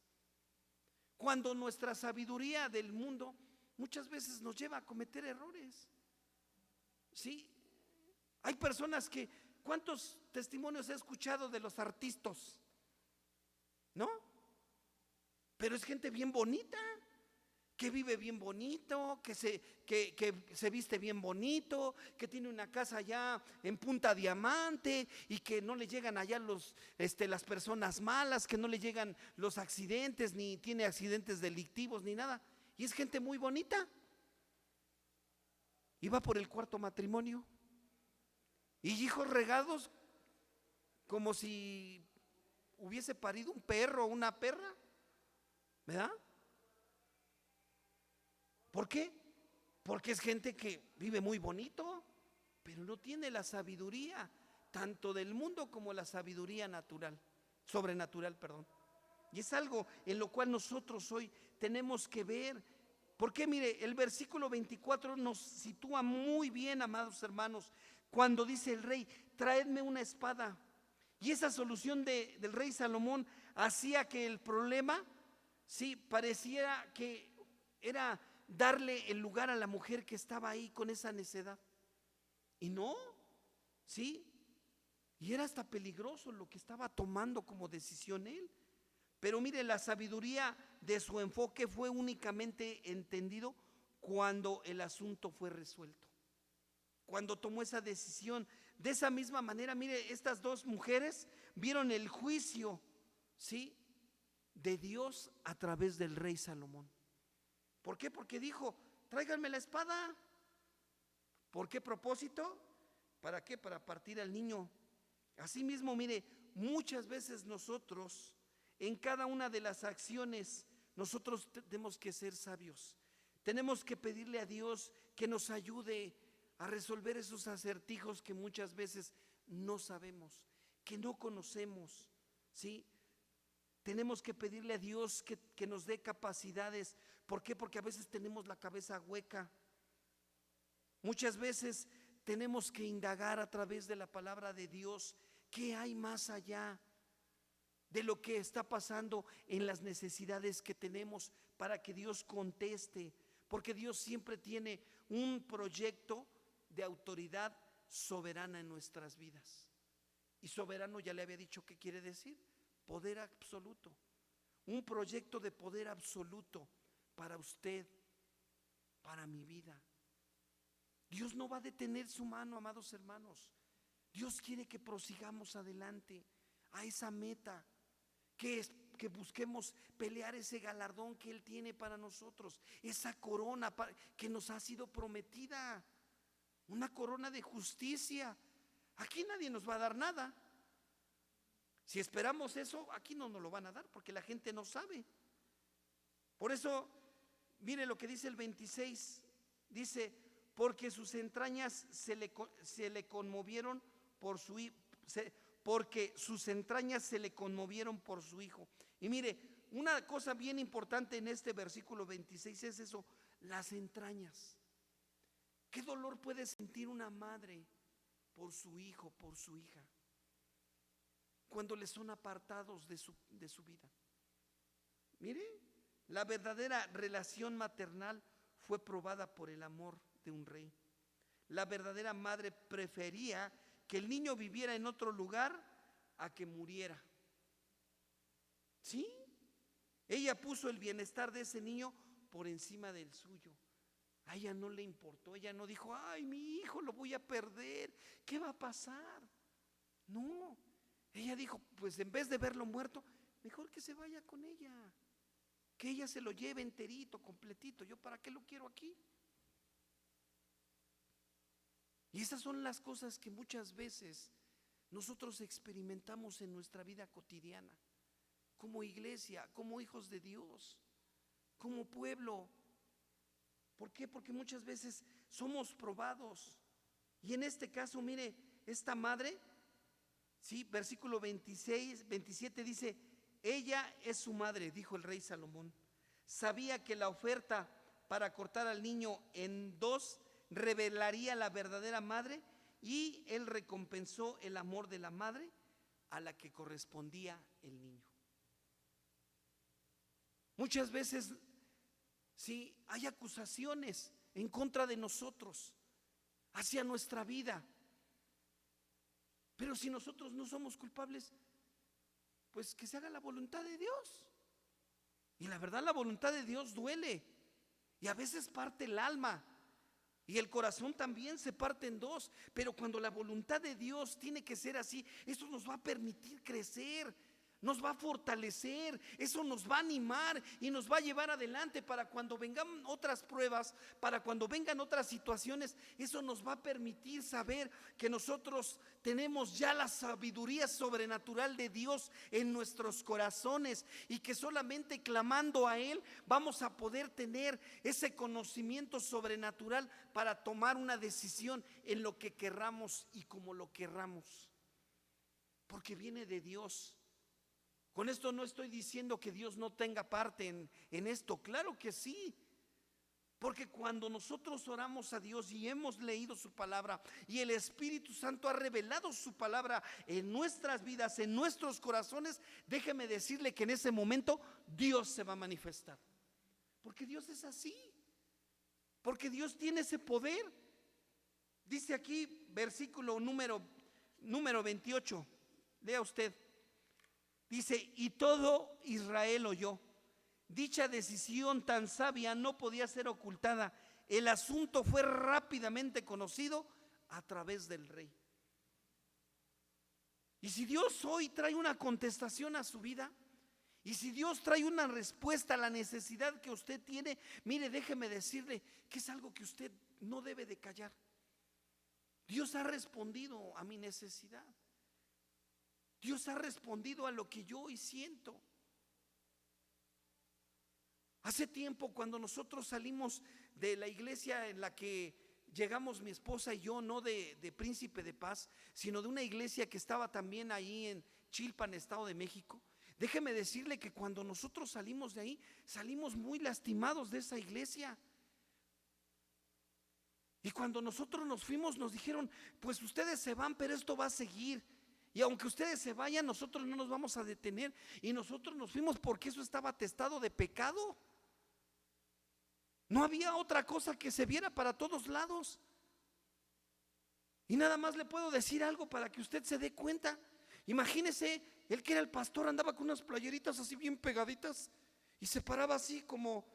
Cuando nuestra sabiduría del mundo muchas veces nos lleva a cometer errores. Sí, hay personas que, ¿cuántos testimonios he escuchado de los artistas? ¿No? Pero es gente bien bonita, que vive bien bonito, que se viste bien bonito, que tiene una casa allá en Punta Diamante y que no le llegan allá las personas malas, que no le llegan los accidentes, ni tiene accidentes delictivos, ni nada. Y es gente muy bonita. Y va por el cuarto matrimonio. Y hijos regados como si hubiese parido un perro o una perra, ¿verdad? ¿Por qué? Porque es gente que vive muy bonito, pero no tiene la sabiduría tanto del mundo como la sabiduría natural, sobrenatural, perdón. Y es algo en lo cual nosotros hoy tenemos que ver. Porque mire, el versículo 24 nos sitúa muy bien, amados hermanos, cuando dice el rey: traedme una espada. Y esa solución del rey Salomón hacía que el problema, sí, pareciera que era darle el lugar a la mujer que estaba ahí con esa necedad. Y no, sí, y era hasta peligroso lo que estaba tomando como decisión él. Pero mire, la sabiduría de su enfoque fue únicamente entendido cuando el asunto fue resuelto, cuando tomó esa decisión. De esa misma manera, mire, estas dos mujeres vieron el juicio, ¿sí?, de Dios a través del rey Salomón. ¿Por qué? Porque dijo: tráiganme la espada. ¿Por qué propósito? ¿Para qué? Para partir al niño. Asimismo, mire, muchas veces nosotros, en cada una de las acciones, nosotros tenemos que ser sabios. Tenemos que pedirle a Dios que nos ayude a resolver esos acertijos que muchas veces no sabemos, que no conocemos, ¿sí? Tenemos que pedirle a Dios que nos dé capacidades. ¿Por qué? Porque a veces tenemos la cabeza hueca. Muchas veces tenemos que indagar a través de la palabra de Dios qué hay más allá de lo que está pasando en las necesidades que tenemos, para que Dios conteste, porque Dios siempre tiene un proyecto de autoridad soberana en nuestras vidas. Y soberano, ya le había dicho qué quiere decir: poder absoluto. Un proyecto de poder absoluto para usted, para mi vida. Dios no va a detener su mano, amados hermanos. Dios quiere que prosigamos adelante a esa meta, que busquemos pelear ese galardón que Él tiene para nosotros, esa corona que nos ha sido prometida, una corona de justicia. Aquí nadie nos va a dar nada. Si esperamos eso, aquí no nos lo van a dar, porque la gente no sabe. Por eso, mire lo que dice el 26, dice: porque sus entrañas se le conmovieron por su hijo, porque sus entrañas se le conmovieron por su hijo. Y mire, una cosa bien importante en este versículo 26 es eso: las entrañas. ¿Qué dolor puede sentir una madre por su hijo, por su hija, cuando le son apartados de su vida? Mire, la verdadera relación maternal fue probada por el amor de un rey. La verdadera madre prefería que el niño viviera en otro lugar a que muriera. ¿Sí? Ella puso el bienestar de ese niño por encima del suyo. A ella no le importó, ella no dijo, ay, mi hijo lo voy a perder, ¿qué va a pasar? No, ella dijo, pues en vez de verlo muerto, mejor que se vaya con ella, que ella se lo lleve enterito, completito. ¿Yo para qué lo quiero aquí? Y esas son las cosas que muchas veces nosotros experimentamos en nuestra vida cotidiana, como iglesia, como hijos de Dios, como pueblo. ¿Por qué? Porque muchas veces somos probados. Y en este caso, mire, esta madre, sí, versículo 26, 27 dice, ella es su madre, dijo el rey Salomón. Sabía que la oferta para cortar al niño en dos revelaría la verdadera madre, y él recompensó el amor de la madre a la que correspondía el niño. Muchas veces, sí, hay acusaciones en contra de nosotros, hacia nuestra vida. Pero si nosotros no somos culpables, pues que se haga la voluntad de Dios. Y la verdad, la voluntad de Dios duele, y a veces parte el alma, y el corazón también se parte en dos. Pero cuando la voluntad de Dios tiene que ser así, eso nos va a permitir crecer, nos va a fortalecer, eso nos va a animar y nos va a llevar adelante para cuando vengan otras pruebas, para cuando vengan otras situaciones. Eso nos va a permitir saber que nosotros tenemos ya la sabiduría sobrenatural de Dios en nuestros corazones, y que solamente clamando a Él vamos a poder tener ese conocimiento sobrenatural para tomar una decisión en lo que querramos y como lo querramos, porque viene de Dios. Con esto no estoy diciendo que Dios no tenga parte en esto, claro que sí. Porque cuando nosotros oramos a Dios y hemos leído su palabra, y el Espíritu Santo ha revelado su palabra en nuestras vidas, en nuestros corazones, déjeme decirle que en ese momento Dios se va a manifestar. Porque Dios es así, porque Dios tiene ese poder. Dice aquí, versículo número 28, lea usted. Dice, y todo Israel oyó. Dicha decisión tan sabia no podía ser ocultada. El asunto fue rápidamente conocido a través del rey. Y si Dios hoy trae una contestación a su vida, y si Dios trae una respuesta a la necesidad que usted tiene, mire, déjeme decirle que es algo que usted no debe de callar. Dios ha respondido a mi necesidad. Dios ha respondido a lo que yo hoy siento. Hace tiempo, cuando nosotros salimos de la iglesia en la que llegamos mi esposa y yo, no de Príncipe de Paz, sino de una iglesia que estaba también ahí en Chilpan, Estado de México, déjeme decirle que cuando nosotros salimos de ahí, salimos muy lastimados de esa iglesia. Y cuando nosotros nos fuimos, nos dijeron, pues ustedes se van, pero esto va a seguir. Y aunque ustedes se vayan, nosotros no nos vamos a detener. Y nosotros nos fuimos porque eso estaba atestado de pecado. No había otra cosa que se viera para todos lados. Y nada más le puedo decir algo para que usted se dé cuenta. Imagínese, él que era el pastor andaba con unas playeritas así bien pegaditas y se paraba así como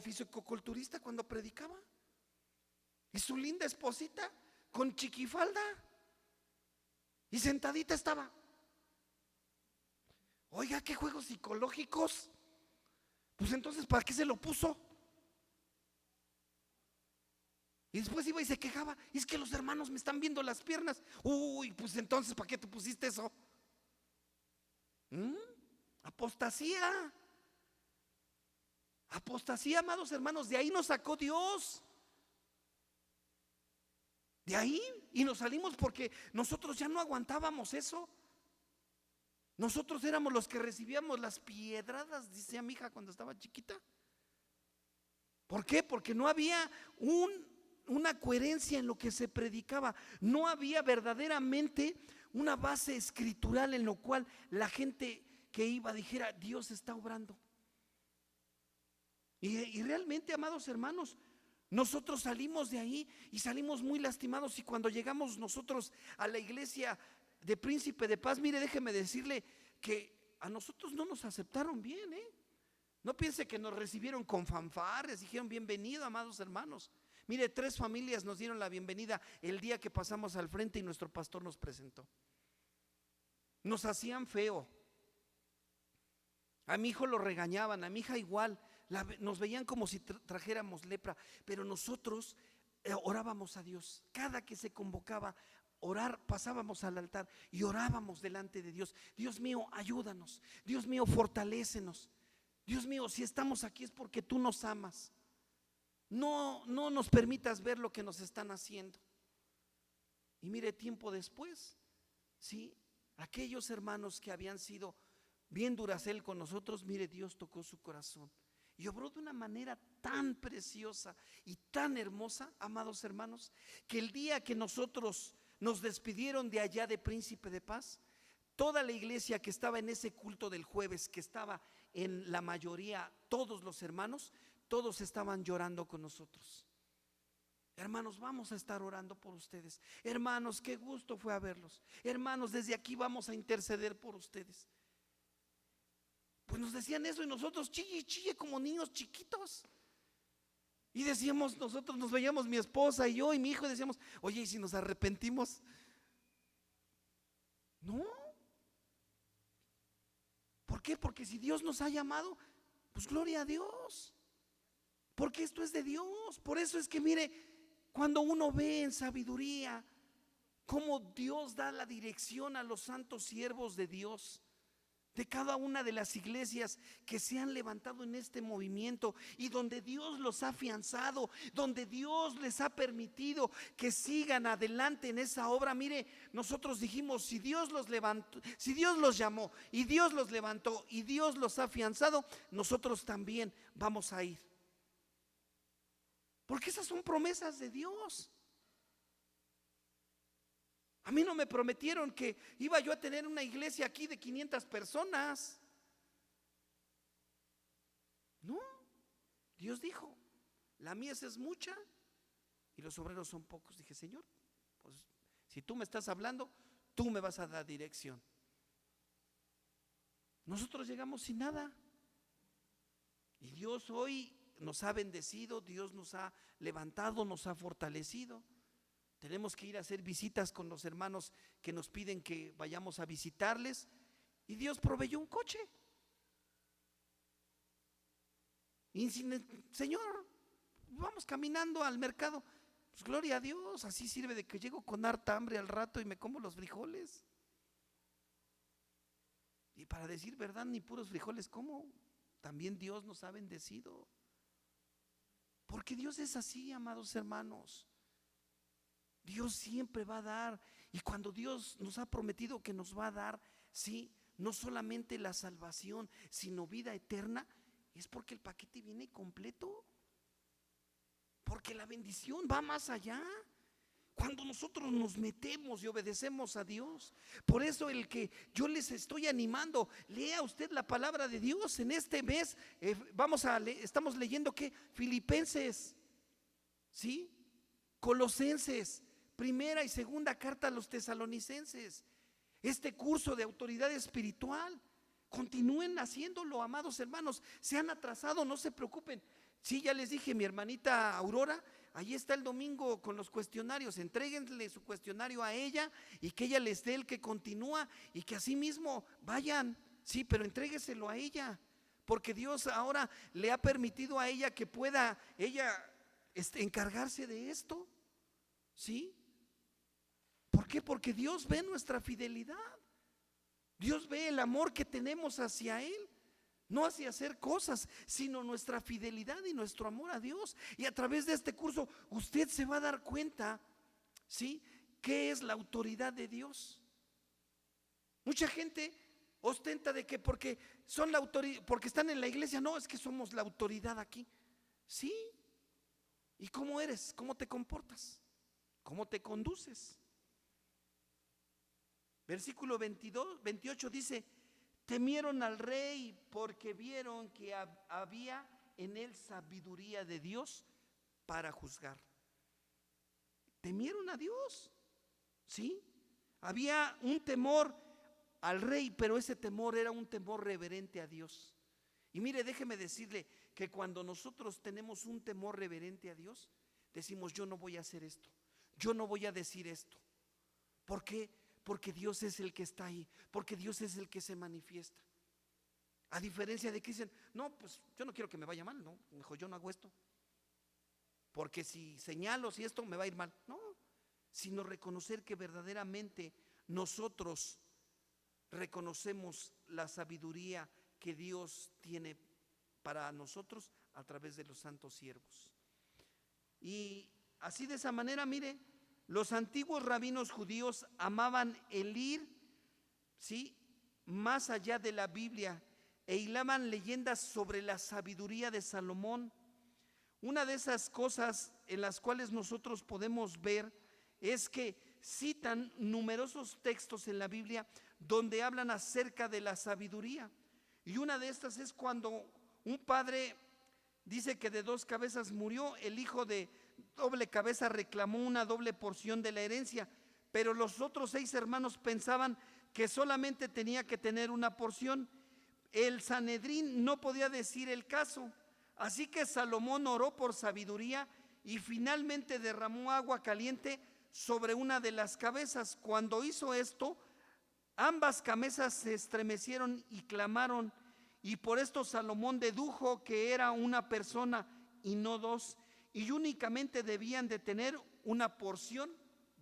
fisicoculturista cuando predicaba. Y su linda esposita con chiquifalda y sentadita estaba. Oiga, qué juegos psicológicos. Pues entonces, ¿para qué se lo puso? Y después iba y se quejaba, es que los hermanos me están viendo las piernas. Uy, pues entonces, ¿para qué te pusiste eso? Apostasía. Apostasía, amados hermanos, de ahí nos sacó Dios. De ahí, y nos salimos porque nosotros ya no aguantábamos eso. Nosotros éramos los que recibíamos las piedradas, dice mi hija cuando estaba chiquita. ¿Por qué? Porque no había una coherencia en lo que se predicaba. No había verdaderamente una base escritural en lo cual la gente que iba dijera: Dios está obrando. Y realmente, amados hermanos, nosotros salimos de ahí y salimos muy lastimados. Y cuando llegamos nosotros a la iglesia de Príncipe de Paz, mire, déjeme decirle que a nosotros no nos aceptaron bien, ¿eh? No piense que nos recibieron con fanfarres, dijeron: bienvenido, amados hermanos. Mire, 3 familias nos dieron la bienvenida el día que pasamos al frente y nuestro pastor nos presentó. Nos hacían feo. A mi hijo lo regañaban, a mi hija igual. Nos veían como si trajéramos lepra, pero nosotros orábamos a Dios. Cada que se convocaba orar, pasábamos al altar y orábamos delante de Dios. Dios mío, ayúdanos. Dios mío, fortalécenos. Dios mío, si estamos aquí es porque tú nos amas. No nos permitas ver lo que nos están haciendo. Y mire, tiempo después, sí, aquellos hermanos que habían sido bien duracel con nosotros, mire, Dios tocó su corazón y obró de una manera tan preciosa y tan hermosa, amados hermanos, que el día que nosotros nos despidieron de allá de Príncipe de Paz, toda la iglesia que estaba en ese culto del jueves, que estaba en la mayoría, todos los hermanos, todos estaban llorando con nosotros. Hermanos, vamos a estar orando por ustedes. Hermanos, qué gusto fue a verlos. Hermanos, desde aquí vamos a interceder por ustedes. Pues nos decían eso y nosotros chille, chille como niños chiquitos. Y decíamos, nosotros nos veíamos, mi esposa y yo y mi hijo, y decíamos: oye, ¿y si nos arrepentimos? No. ¿Por qué? Porque si Dios nos ha llamado, pues gloria a Dios. Porque esto es de Dios. Por eso es que mire, cuando uno ve en sabiduría cómo Dios da la dirección a los santos siervos de Dios, de cada una de las iglesias que se han levantado en este movimiento y donde Dios los ha afianzado, donde Dios les ha permitido que sigan adelante en esa obra. Mire, nosotros dijimos: si Dios los levantó, si Dios los llamó y Dios los levantó y Dios los ha afianzado, nosotros también vamos a ir. Porque esas son promesas de Dios. A mí no me prometieron que iba yo a tener una iglesia aquí de 500 personas. No, Dios dijo: la mies es mucha y los obreros son pocos. Dije: Señor, pues si tú me estás hablando, tú me vas a dar dirección. Nosotros llegamos sin nada y Dios hoy nos ha bendecido, Dios nos ha levantado, nos ha fortalecido. Tenemos que ir a hacer visitas con los hermanos que nos piden que vayamos a visitarles, y Dios proveyó un coche. Y Señor, vamos caminando al mercado. Pues gloria a Dios, así sirve de que llego con harta hambre al rato y me como los frijoles. Y para decir verdad, ni puros frijoles como. También Dios nos ha bendecido. Porque Dios es así, amados hermanos. Dios siempre va a dar. Y cuando Dios nos ha prometido que nos va a dar, sí, no solamente la salvación, sino vida eterna, es porque el paquete viene completo. Porque la bendición va más allá. Cuando nosotros nos metemos y obedecemos a Dios. Por eso el que yo les estoy animando, lea usted la palabra de Dios en este mes. Estamos leyendo que Filipenses, ¿sí? Colosenses, primera y segunda carta a los tesalonicenses. Este curso de autoridad espiritual, continúen haciéndolo, amados hermanos. Se han atrasado, no se preocupen. Sí, ya les dije, mi hermanita Aurora, ahí está el domingo con los cuestionarios. Entréguenle su cuestionario a ella y que ella les dé el que continúa, y que así mismo vayan, sí, pero entrégueselo a ella, porque Dios ahora le ha permitido a ella que pueda ella encargarse de esto, ¿sí? ¿Por qué? Porque Dios ve nuestra fidelidad. Dios ve el amor que tenemos hacia Él. No hacia hacer cosas, sino nuestra fidelidad y nuestro amor a Dios. Y a través de este curso usted se va a dar cuenta, ¿sí?, qué es la autoridad de Dios. Mucha gente ostenta de que porque son la autoridad, porque están en la iglesia, no, es que somos la autoridad aquí. Sí, ¿Y cómo eres? ¿Cómo te comportas? ¿Cómo te conduces? Versículo 28 dice: temieron al rey porque vieron que había en él sabiduría de Dios para juzgar. Temieron a Dios, ¿sí? Había un temor al rey, pero ese temor era un temor reverente a Dios. Y mire, déjeme decirle que cuando nosotros tenemos un temor reverente a Dios, decimos: yo no voy a hacer esto, yo no voy a decir esto. ¿Por qué? Porque Dios es el que está ahí, porque Dios es el que se manifiesta. A diferencia de que dicen: no, pues yo no quiero que me vaya mal, no, mejor yo no hago esto, porque si señalo, si esto me va a ir mal. No, sino reconocer que verdaderamente nosotros reconocemos la sabiduría que Dios tiene para nosotros a través de los santos siervos. Y así, de esa manera, mire, los antiguos rabinos judíos amaban el ir, ¿sí?, más allá de la Biblia, e hilaban leyendas sobre la sabiduría de Salomón. Una de esas cosas en las cuales nosotros podemos ver es que citan numerosos textos en la Biblia donde hablan acerca de la sabiduría. Y una de estas es cuando un padre dice que de 2 cabezas murió, el hijo de doble cabeza reclamó una doble porción de la herencia, pero los otros 6 hermanos pensaban que solamente tenía que tener una porción. El Sanedrín no podía decir el caso, así que Salomón oró por sabiduría y finalmente derramó agua caliente sobre una de las cabezas. Cuando hizo esto, ambas cabezas se estremecieron y clamaron, y por esto Salomón dedujo que era una persona y no 2, y únicamente debían de tener una porción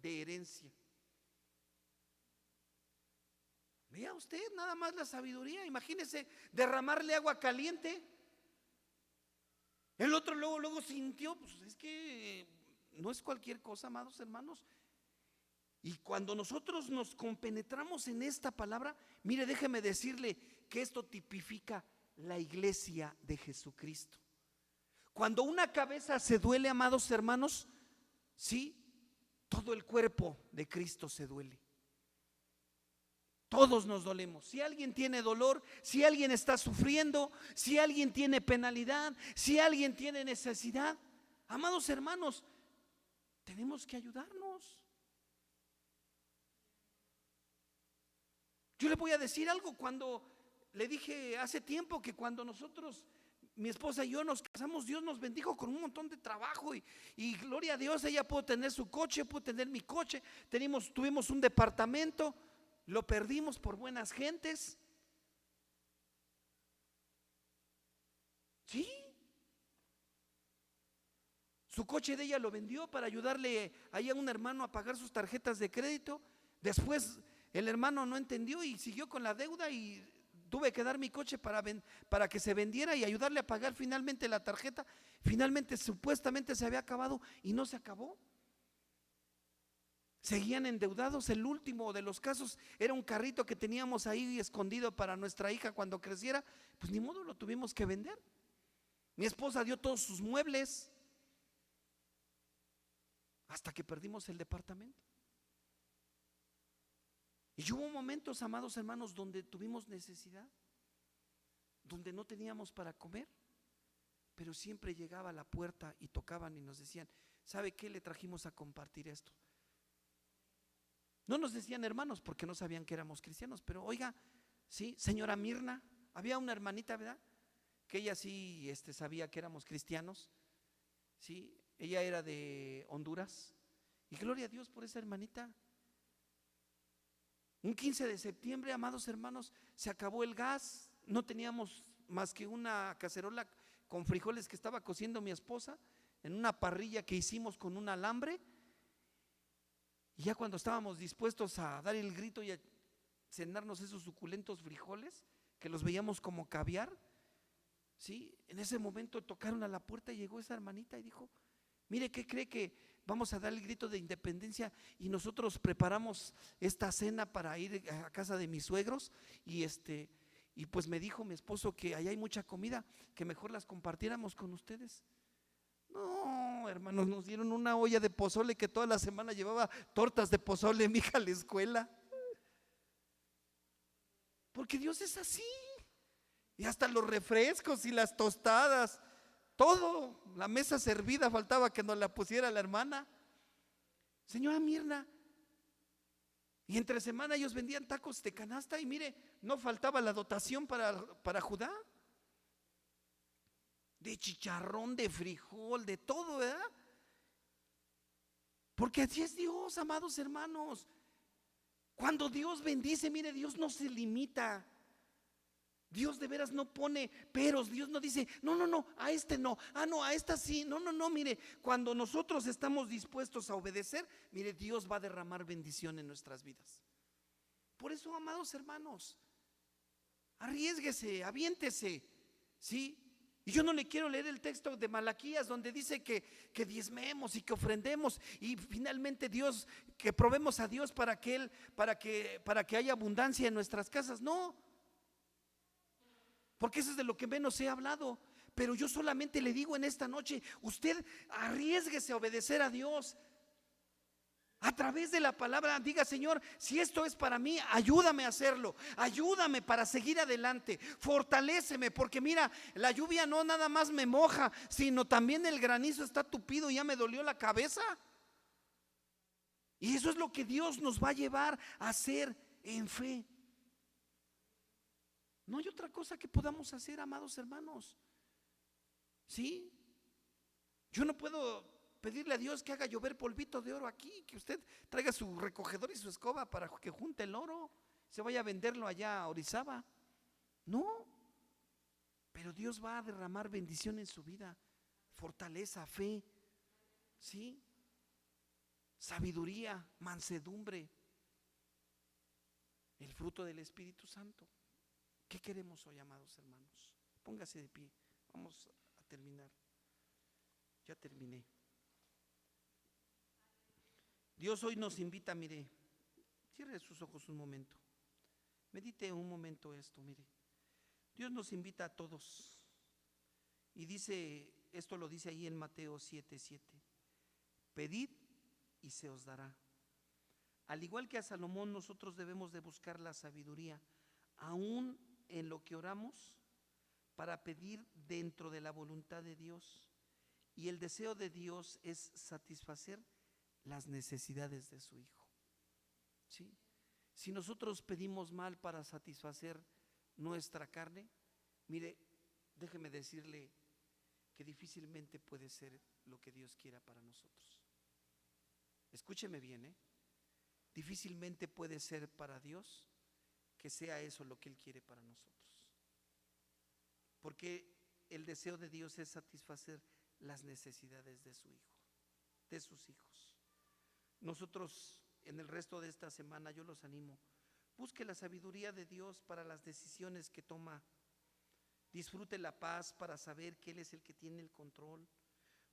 de herencia. Vea usted nada más la sabiduría. Imagínese derramarle agua caliente. El otro luego sintió, pues es que no es cualquier cosa, amados hermanos. Y cuando nosotros nos compenetramos en esta palabra, mire, déjeme decirle que esto tipifica la iglesia de Jesucristo. Cuando una cabeza se duele, amados hermanos, sí, todo el cuerpo de Cristo se duele. Todos nos dolemos. Si alguien tiene dolor, si alguien está sufriendo, si alguien tiene penalidad, si alguien tiene necesidad, amados hermanos, tenemos que ayudarnos. Yo le voy a decir algo. Cuando le dije hace tiempo que cuando nosotros, mi esposa y yo, nos casamos, Dios nos bendijo con un montón de trabajo y gloria a Dios, ella pudo tener su coche, pudo tener mi coche, tuvimos un departamento. Lo perdimos por buenas gentes. Sí. Su coche de ella lo vendió para ayudarle ahí a un hermano a pagar sus tarjetas de crédito. Después el hermano no entendió y siguió con la deuda, y tuve que dar mi coche para que se vendiera y ayudarle a pagar finalmente la tarjeta. Finalmente supuestamente se había acabado y no se acabó. Seguían endeudados. El último de los casos era un carrito que teníamos ahí escondido para nuestra hija cuando creciera. Pues ni modo, lo tuvimos que vender. Mi esposa dio todos sus muebles hasta que perdimos el departamento. Y hubo momentos, amados hermanos, donde tuvimos necesidad, donde no teníamos para comer, pero siempre llegaba a la puerta y tocaban y nos decían: ¿sabe qué? Le trajimos a compartir esto. No nos decían hermanos porque no sabían que éramos cristianos, pero oiga, sí, señora Mirna, había una hermanita, ¿verdad?, que ella sí sabía que éramos cristianos. Sí, ella era de Honduras, y gloria a Dios por esa hermanita. Un 15 de septiembre, amados hermanos, se acabó el gas, no teníamos más que una cacerola con frijoles que estaba cociendo mi esposa en una parrilla que hicimos con un alambre. Y ya cuando estábamos dispuestos a dar el grito y a cenarnos esos suculentos frijoles, que los veíamos como caviar, ¿sí?, en ese momento tocaron a la puerta y llegó esa hermanita y dijo: mire, ¿qué cree que vamos a dar el grito de independencia y nosotros preparamos esta cena para ir a casa de mis suegros? Y pues me dijo mi esposo que allá hay mucha comida, que mejor las compartiéramos con ustedes. No, hermanos, nos dieron una olla de pozole que toda la semana llevaba tortas de pozole mi hija a la escuela. Porque Dios es así. Y hasta los refrescos y las tostadas, todo, la mesa servida, faltaba que nos la pusiera la hermana. Señora Mirna, y entre semana ellos vendían tacos de canasta y mire, no faltaba la dotación para Judá. De chicharrón, de frijol, de todo, ¿verdad? Porque así es Dios, amados hermanos. Cuando Dios bendice, mire, Dios no se limita. Dios de veras no pone peros. Dios no dice, no, a este no, no, a esta sí, no, mire, cuando nosotros estamos dispuestos a obedecer, mire, Dios va a derramar bendición en nuestras vidas. Por eso, amados hermanos, arriésguese, aviéntese, ¿sí? Y yo no le quiero leer el texto de Malaquías donde dice que diezmemos y que ofrendemos y finalmente Dios, que probemos a Dios para que haya abundancia en nuestras casas. No, porque eso es de lo que menos he hablado. Pero yo solamente le digo en esta noche, usted arriésguese a obedecer a Dios. A través de la palabra, diga: Señor, si esto es para mí, ayúdame a hacerlo, ayúdame para seguir adelante, fortaléceme, porque mira, la lluvia no nada más me moja, sino también el granizo está tupido y ya me dolió la cabeza. Y eso es lo que Dios nos va a llevar a hacer en fe. No hay otra cosa que podamos hacer, amados hermanos. ¿Sí? Yo no puedo pedirle a Dios que haga llover polvito de oro aquí, que usted traiga su recogedor y su escoba para que junte el oro, se vaya a venderlo allá a Orizaba. No, pero Dios va a derramar bendición en su vida, fortaleza, fe, ¿sí? Sabiduría, mansedumbre, el fruto del Espíritu Santo. ¿Qué queremos hoy, amados hermanos? Póngase de pie, vamos a terminar. Ya terminé. Dios hoy nos invita, mire, cierre sus ojos un momento, medite un momento esto, mire. Dios nos invita a todos y dice, esto lo dice ahí en Mateo 7:7, pedid y se os dará. Al igual que a Salomón, nosotros debemos de buscar la sabiduría, aún en lo que oramos, para pedir dentro de la voluntad de Dios. Y el deseo de Dios es satisfacer las necesidades de su Hijo. ¿Sí? Si nosotros pedimos mal para satisfacer nuestra carne, mire, déjeme decirle que difícilmente puede ser lo que Dios quiera para nosotros. Escúcheme bien, difícilmente puede ser para Dios que sea eso lo que Él quiere para nosotros. Porque el deseo de Dios es satisfacer las necesidades de su Hijo, de sus hijos. Nosotros en el resto de esta semana, yo los animo, busque la sabiduría de Dios para las decisiones que toma. Disfrute la paz para saber que Él es el que tiene el control.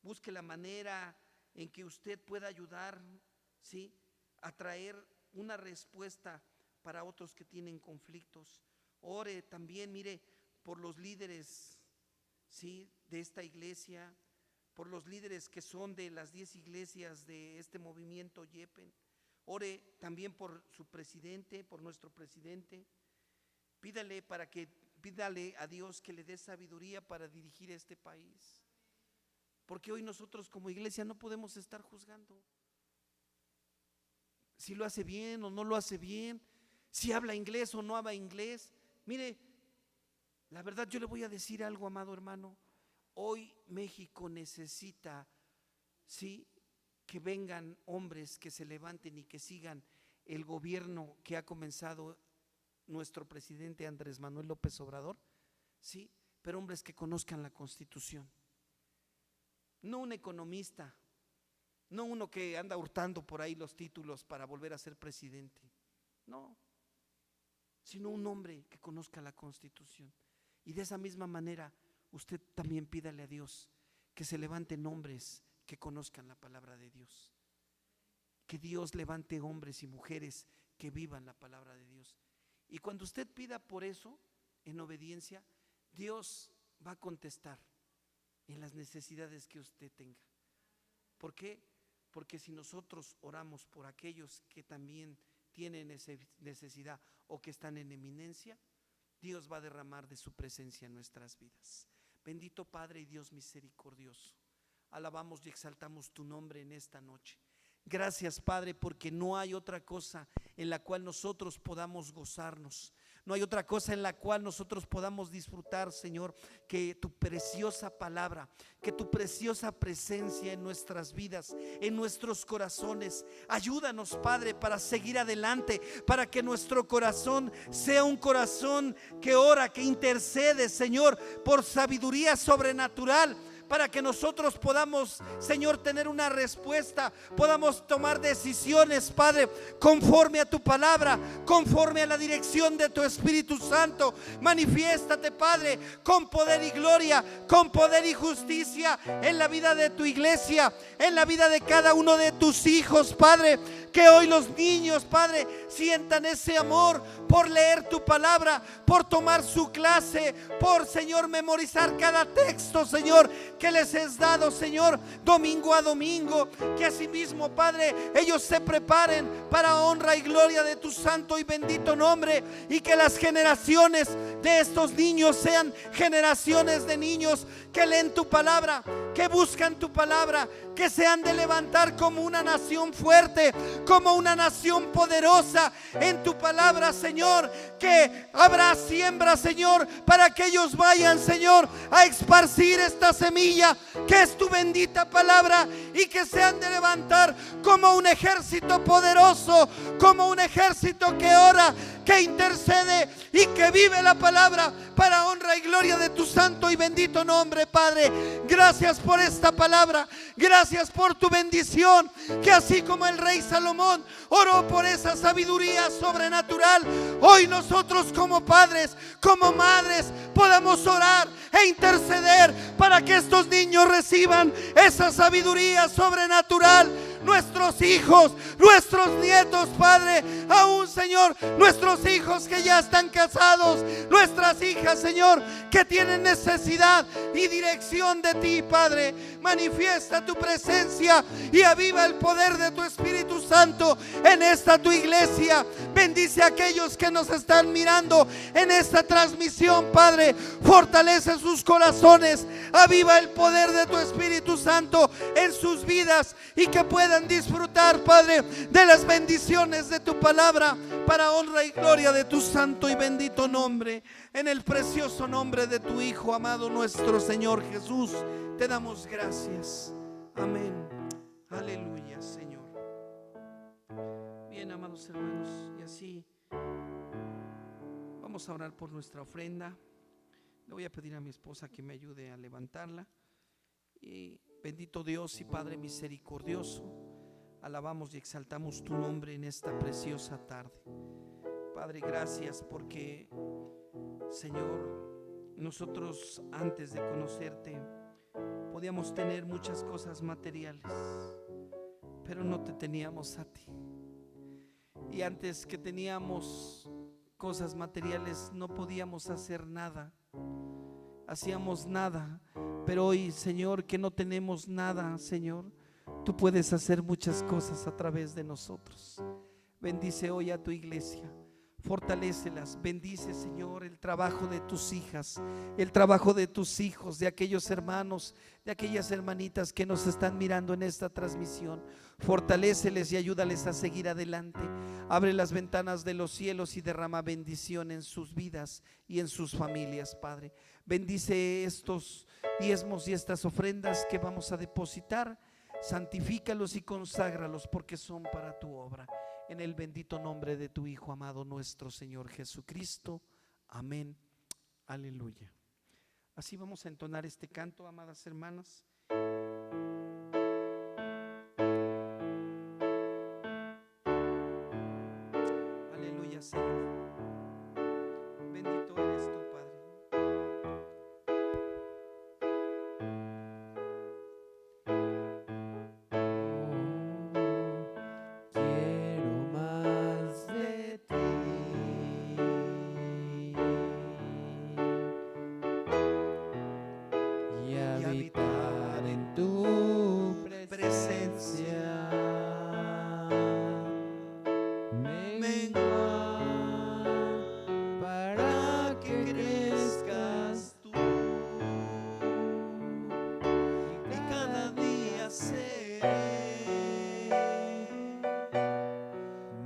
Busque la manera en que usted pueda ayudar, ¿sí?, a traer una respuesta para otros que tienen conflictos. Ore también, mire, por los líderes, ¿sí?, de esta iglesia, por los líderes que son de las 10 iglesias de este movimiento YEPEN. Ore también por su presidente, por nuestro presidente. Pídale a Dios que le dé sabiduría para dirigir este país. Porque hoy nosotros como iglesia no podemos estar juzgando si lo hace bien o no lo hace bien, si habla inglés o no habla inglés. Mire, la verdad, yo le voy a decir algo, amado hermano. Hoy México necesita, ¿sí?, que vengan hombres que se levanten y que sigan el gobierno que ha comenzado nuestro presidente Andrés Manuel López Obrador, ¿sí?, pero hombres que conozcan la Constitución. No un economista, no uno que anda hurtando por ahí los títulos para volver a ser presidente, no, sino un hombre que conozca la Constitución. Y de esa misma manera usted también pídale a Dios que se levanten hombres que conozcan la palabra de Dios, que Dios levante hombres y mujeres que vivan la palabra de Dios. Y cuando usted pida por eso, en obediencia, Dios va a contestar. en las necesidades que usted tenga. ¿Por qué? Porque si nosotros oramos por aquellos que también tienen necesidad o que están en eminencia, Dios va a derramar de su presencia en nuestras vidas. Bendito Padre y Dios misericordioso, alabamos y exaltamos tu nombre en esta noche. Gracias, Padre, porque no hay otra cosa en la cual nosotros podamos gozarnos. No hay otra cosa en la cual nosotros podamos disfrutar, Señor, que tu preciosa palabra, que tu preciosa presencia en nuestras vidas, en nuestros corazones. Ayúdanos, Padre, para seguir adelante, para que nuestro corazón sea un corazón que ora, que intercede, Señor, por sabiduría sobrenatural, para que nosotros podamos, Señor, tener una respuesta, podamos tomar decisiones, Padre, conforme a tu palabra, conforme a la dirección de tu Espíritu Santo. Manifiéstate, Padre, con poder y gloria, con poder y justicia en la vida de tu iglesia, en la vida de cada uno de tus hijos, Padre. Que hoy los niños, Padre, sientan ese amor por leer tu palabra, por tomar su clase, por, Señor, memorizar cada texto, Señor, que les es dado, Señor, domingo a domingo. Que asimismo, Padre, ellos se preparen para honra y gloria de tu santo y bendito nombre, y que las generaciones de estos niños sean generaciones de niños que leen tu palabra, que buscan tu palabra, que se han de levantar como una nación fuerte, como una nación poderosa en tu palabra, Señor. Que habrá siembra, Señor, para que ellos vayan, Señor, a esparcir esta semilla que es tu bendita palabra, y que se han de levantar como un ejército poderoso, como un ejército que ora, que intercede y que vive la palabra para honra y gloria de tu santo y bendito nombre, Padre. Gracias por esta palabra, gracias por tu bendición, que así como el rey Salomón oró por esa sabiduría sobrenatural, hoy nosotros como padres, como madres, podamos orar e interceder para que estos niños reciban esa sabiduría sobrenatural. Nuestros hijos, nuestros nietos, Padre, aún, Señor, nuestros hijos que ya están casados, nuestras hijas, Señor, que tienen necesidad y dirección de ti, Padre. Manifiesta tu presencia y aviva el poder de tu Espíritu Santo en esta tu iglesia. Bendice a aquellos que nos están mirando en esta transmisión, Padre. Fortalece sus corazones, aviva el poder de tu Espíritu Santo en sus vidas, y que puedan disfrutar, Padre, de las bendiciones de tu palabra para honra y gloria de tu santo y bendito nombre. En el precioso nombre de tu Hijo amado, nuestro Señor Jesús, te damos gracias. Amén. Aleluya, Señor. Bien, amados hermanos, y así vamos a orar por nuestra ofrenda. Le voy a pedir a mi esposa que me ayude a levantarla. Y bendito Dios y Padre misericordioso, alabamos y exaltamos tu nombre en esta preciosa tarde. Padre, gracias porque, Señor, nosotros antes de conocerte podíamos tener muchas cosas materiales, pero no te teníamos a ti. Y antes que teníamos cosas materiales no podíamos hacer nada, hacíamos nada. Pero hoy, Señor, que no tenemos nada, Señor, tú puedes hacer muchas cosas a través de nosotros. Bendice hoy a tu iglesia, fortalécelas. Bendice, Señor, el trabajo de tus hijas, el trabajo de tus hijos, de aquellos hermanos, de aquellas hermanitas que nos están mirando en esta transmisión. Fortaléceles y ayúdales a seguir adelante. Abre las ventanas de los cielos y derrama bendición en sus vidas y en sus familias, Padre. Bendice estos diezmos y estas ofrendas que vamos a depositar. Santifícalos y conságralos, porque son para tu obra. En el bendito nombre de tu Hijo amado, nuestro Señor Jesucristo. Amén. Aleluya. Así vamos a entonar este canto, amadas hermanas. Aleluya, Señor. Bendito eres tú, Padre. Quiero más de ti. Y habitar en tu presencia. Menguar para que crezcas tú, y cada día seré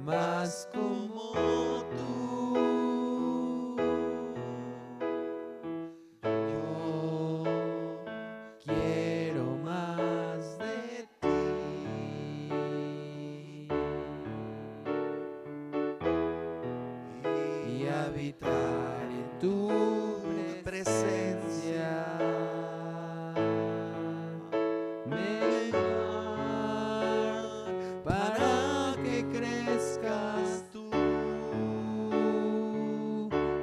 más como tú. Yo quiero más de ti, y habitar en tu presencia. Menguar para que crezcas tú,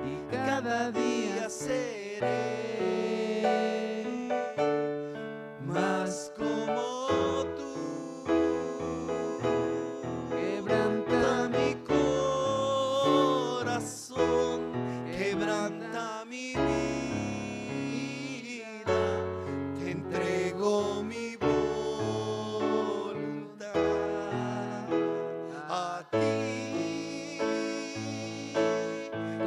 y cada día seré más como tú. Quebranta mi corazón, quebranta mi vida, te entrego mi voluntad a ti.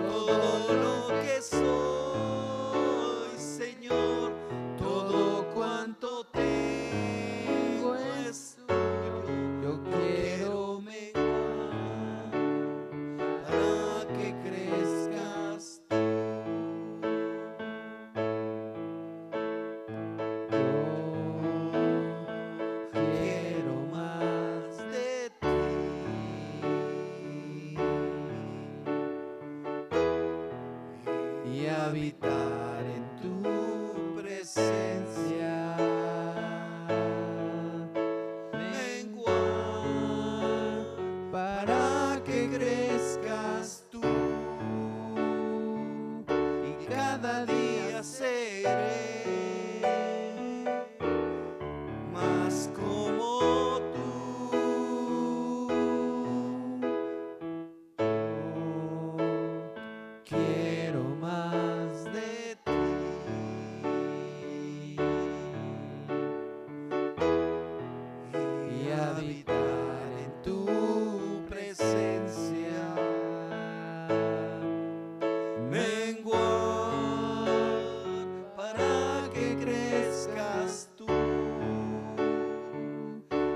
Todo lo que soy, Señor, todo cuanto tengo es tuyo. Yo quiero menguar para que crezcas tú. Yo quiero más de ti, y habitar en tu presencia. Menguar para que crezcas tú, y cada día seré más como tú. Quiero más de ti, y habitar en tu presencia. Menguar para que crezcas tú,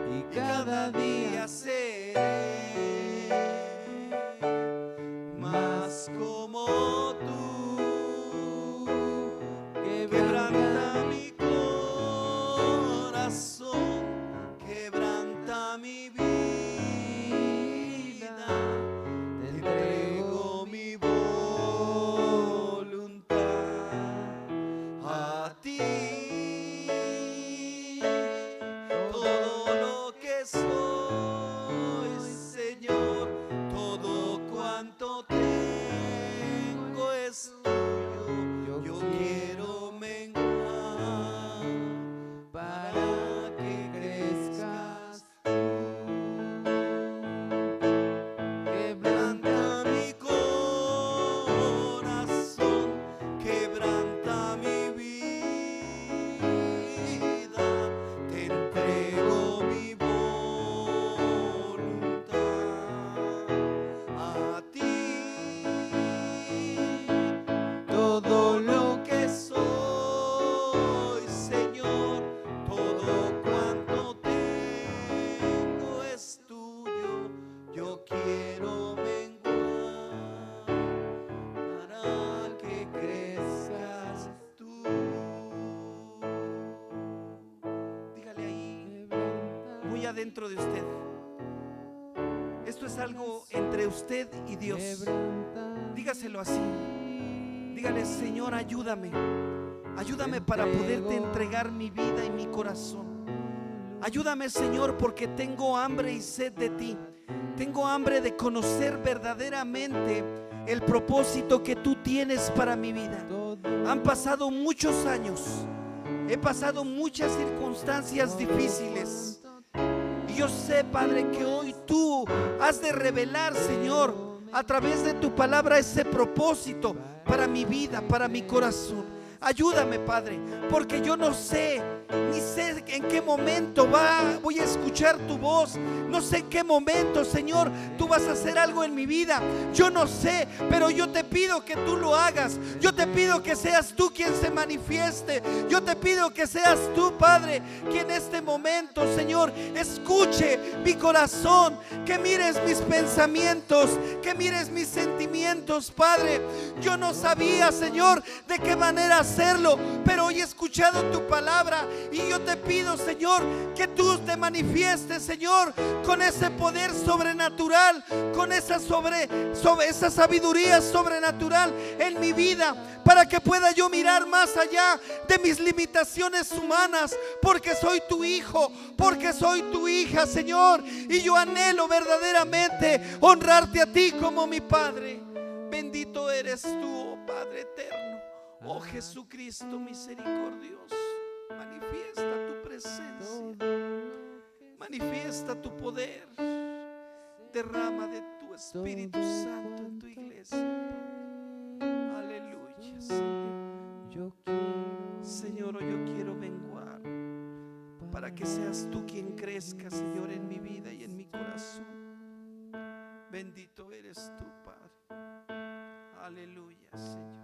y cada día seré más como tú. Quebranta mi corazón, quebranta mi vida, te entrego mi voluntad a ti. Todo lo que soy, Señor, todo cuanto tengo es tuyo. Yo quiero menguar para que crezcas tú. Quebranta mi corazón, quebranta mi vida, te entrego mi voluntad a ti. Todo lo que soy, Señor, todo cuanto tengo es tuyo. Yo quiero menguar para que crezcas tú. Dígale ahí, muy adentro de usted. Esto es algo entre usted y Dios. Dígaselo así. Dígale: Señor, ayúdame. Ayúdame para poderte entregar mi vida y mi corazón. Ayúdame, Señor, porque tengo hambre y sed de ti. Tengo hambre de conocer verdaderamente el propósito que tú tienes para mi vida. Han pasado muchos años, he pasado muchas circunstancias difíciles, y yo sé, Padre, que hoy tú has de revelar, Señor, a través de tu palabra ese propósito para mi vida, para mi corazón. Ayúdame, Padre, porque yo no sé, ni sé en qué momento voy a escuchar tu voz. No sé en qué momento, Señor, tú vas a hacer algo en mi vida. Yo no sé, pero yo te pido que tú lo hagas. Yo te pido que seas tú quien se manifieste. Yo te pido que seas tú, Padre, que en este momento, Señor, escuche mi corazón, que mires mis pensamientos, que mires mis sentimientos, Padre. Yo no sabía, Señor, de qué manera hacerlo, pero hoy he escuchado tu palabra y yo te pido, Señor, que tú te manifiestes, Señor, con ese poder sobrenatural, con esa esa sabiduría sobrenatural en mi vida, para que pueda yo mirar más allá de mis limitaciones humanas, porque soy tu hijo, porque soy tu hija, Señor, y yo anhelo verdaderamente honrarte a ti como mi Padre. Bendito eres tú, oh Padre eterno. Oh Jesucristo misericordioso, manifiesta tu presencia, manifiesta tu poder, derrama de tu Espíritu Santo en tu iglesia. Aleluya, Señor. Señor, yo quiero menguar para que seas tú quien crezca, Señor, en mi vida y en mi corazón. Bendito eres tú, Padre. Aleluya, Señor.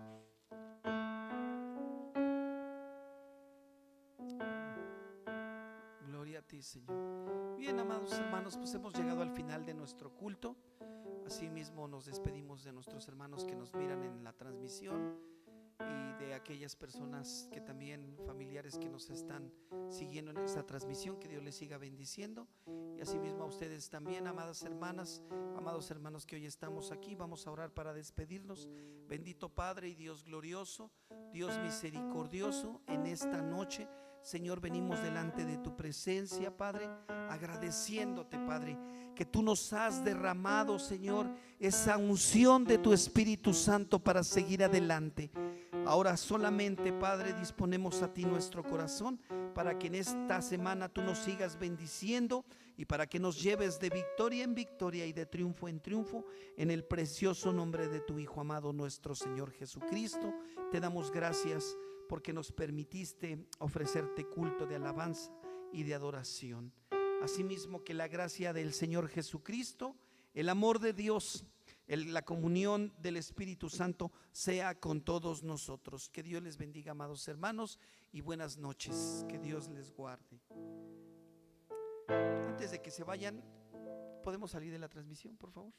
Gloria a ti, Señor. Bien, amados hermanos, pues hemos llegado al final de nuestro culto. Asimismo nos despedimos de nuestros hermanos que nos miran en la transmisión y de aquellas personas que también, familiares que nos están siguiendo en esta transmisión. Que Dios les siga bendiciendo, y asimismo a ustedes también, amadas hermanas, amados hermanos que hoy estamos aquí. Vamos a orar para despedirnos. Bendito Padre y Dios glorioso, Dios misericordioso, en esta noche, Señor, venimos delante de tu presencia, Padre, agradeciéndote, Padre, que tú nos has derramado, Señor, esa unción de tu Espíritu Santo para seguir adelante. Ahora solamente, Padre, disponemos a ti nuestro corazón para que en esta semana tú nos sigas bendiciendo y para que nos lleves de victoria en victoria y de triunfo en triunfo, en el precioso nombre de tu Hijo amado, nuestro Señor Jesucristo. Te damos gracias porque nos permitiste ofrecerte culto de alabanza y de adoración. Asimismo, que la gracia del Señor Jesucristo, el amor de Dios, la comunión del Espíritu Santo sea con todos nosotros. Que Dios les bendiga, amados hermanos, y buenas noches. Que Dios les guarde. Antes de que se vayan, ¿podemos salir de la transmisión, por favor?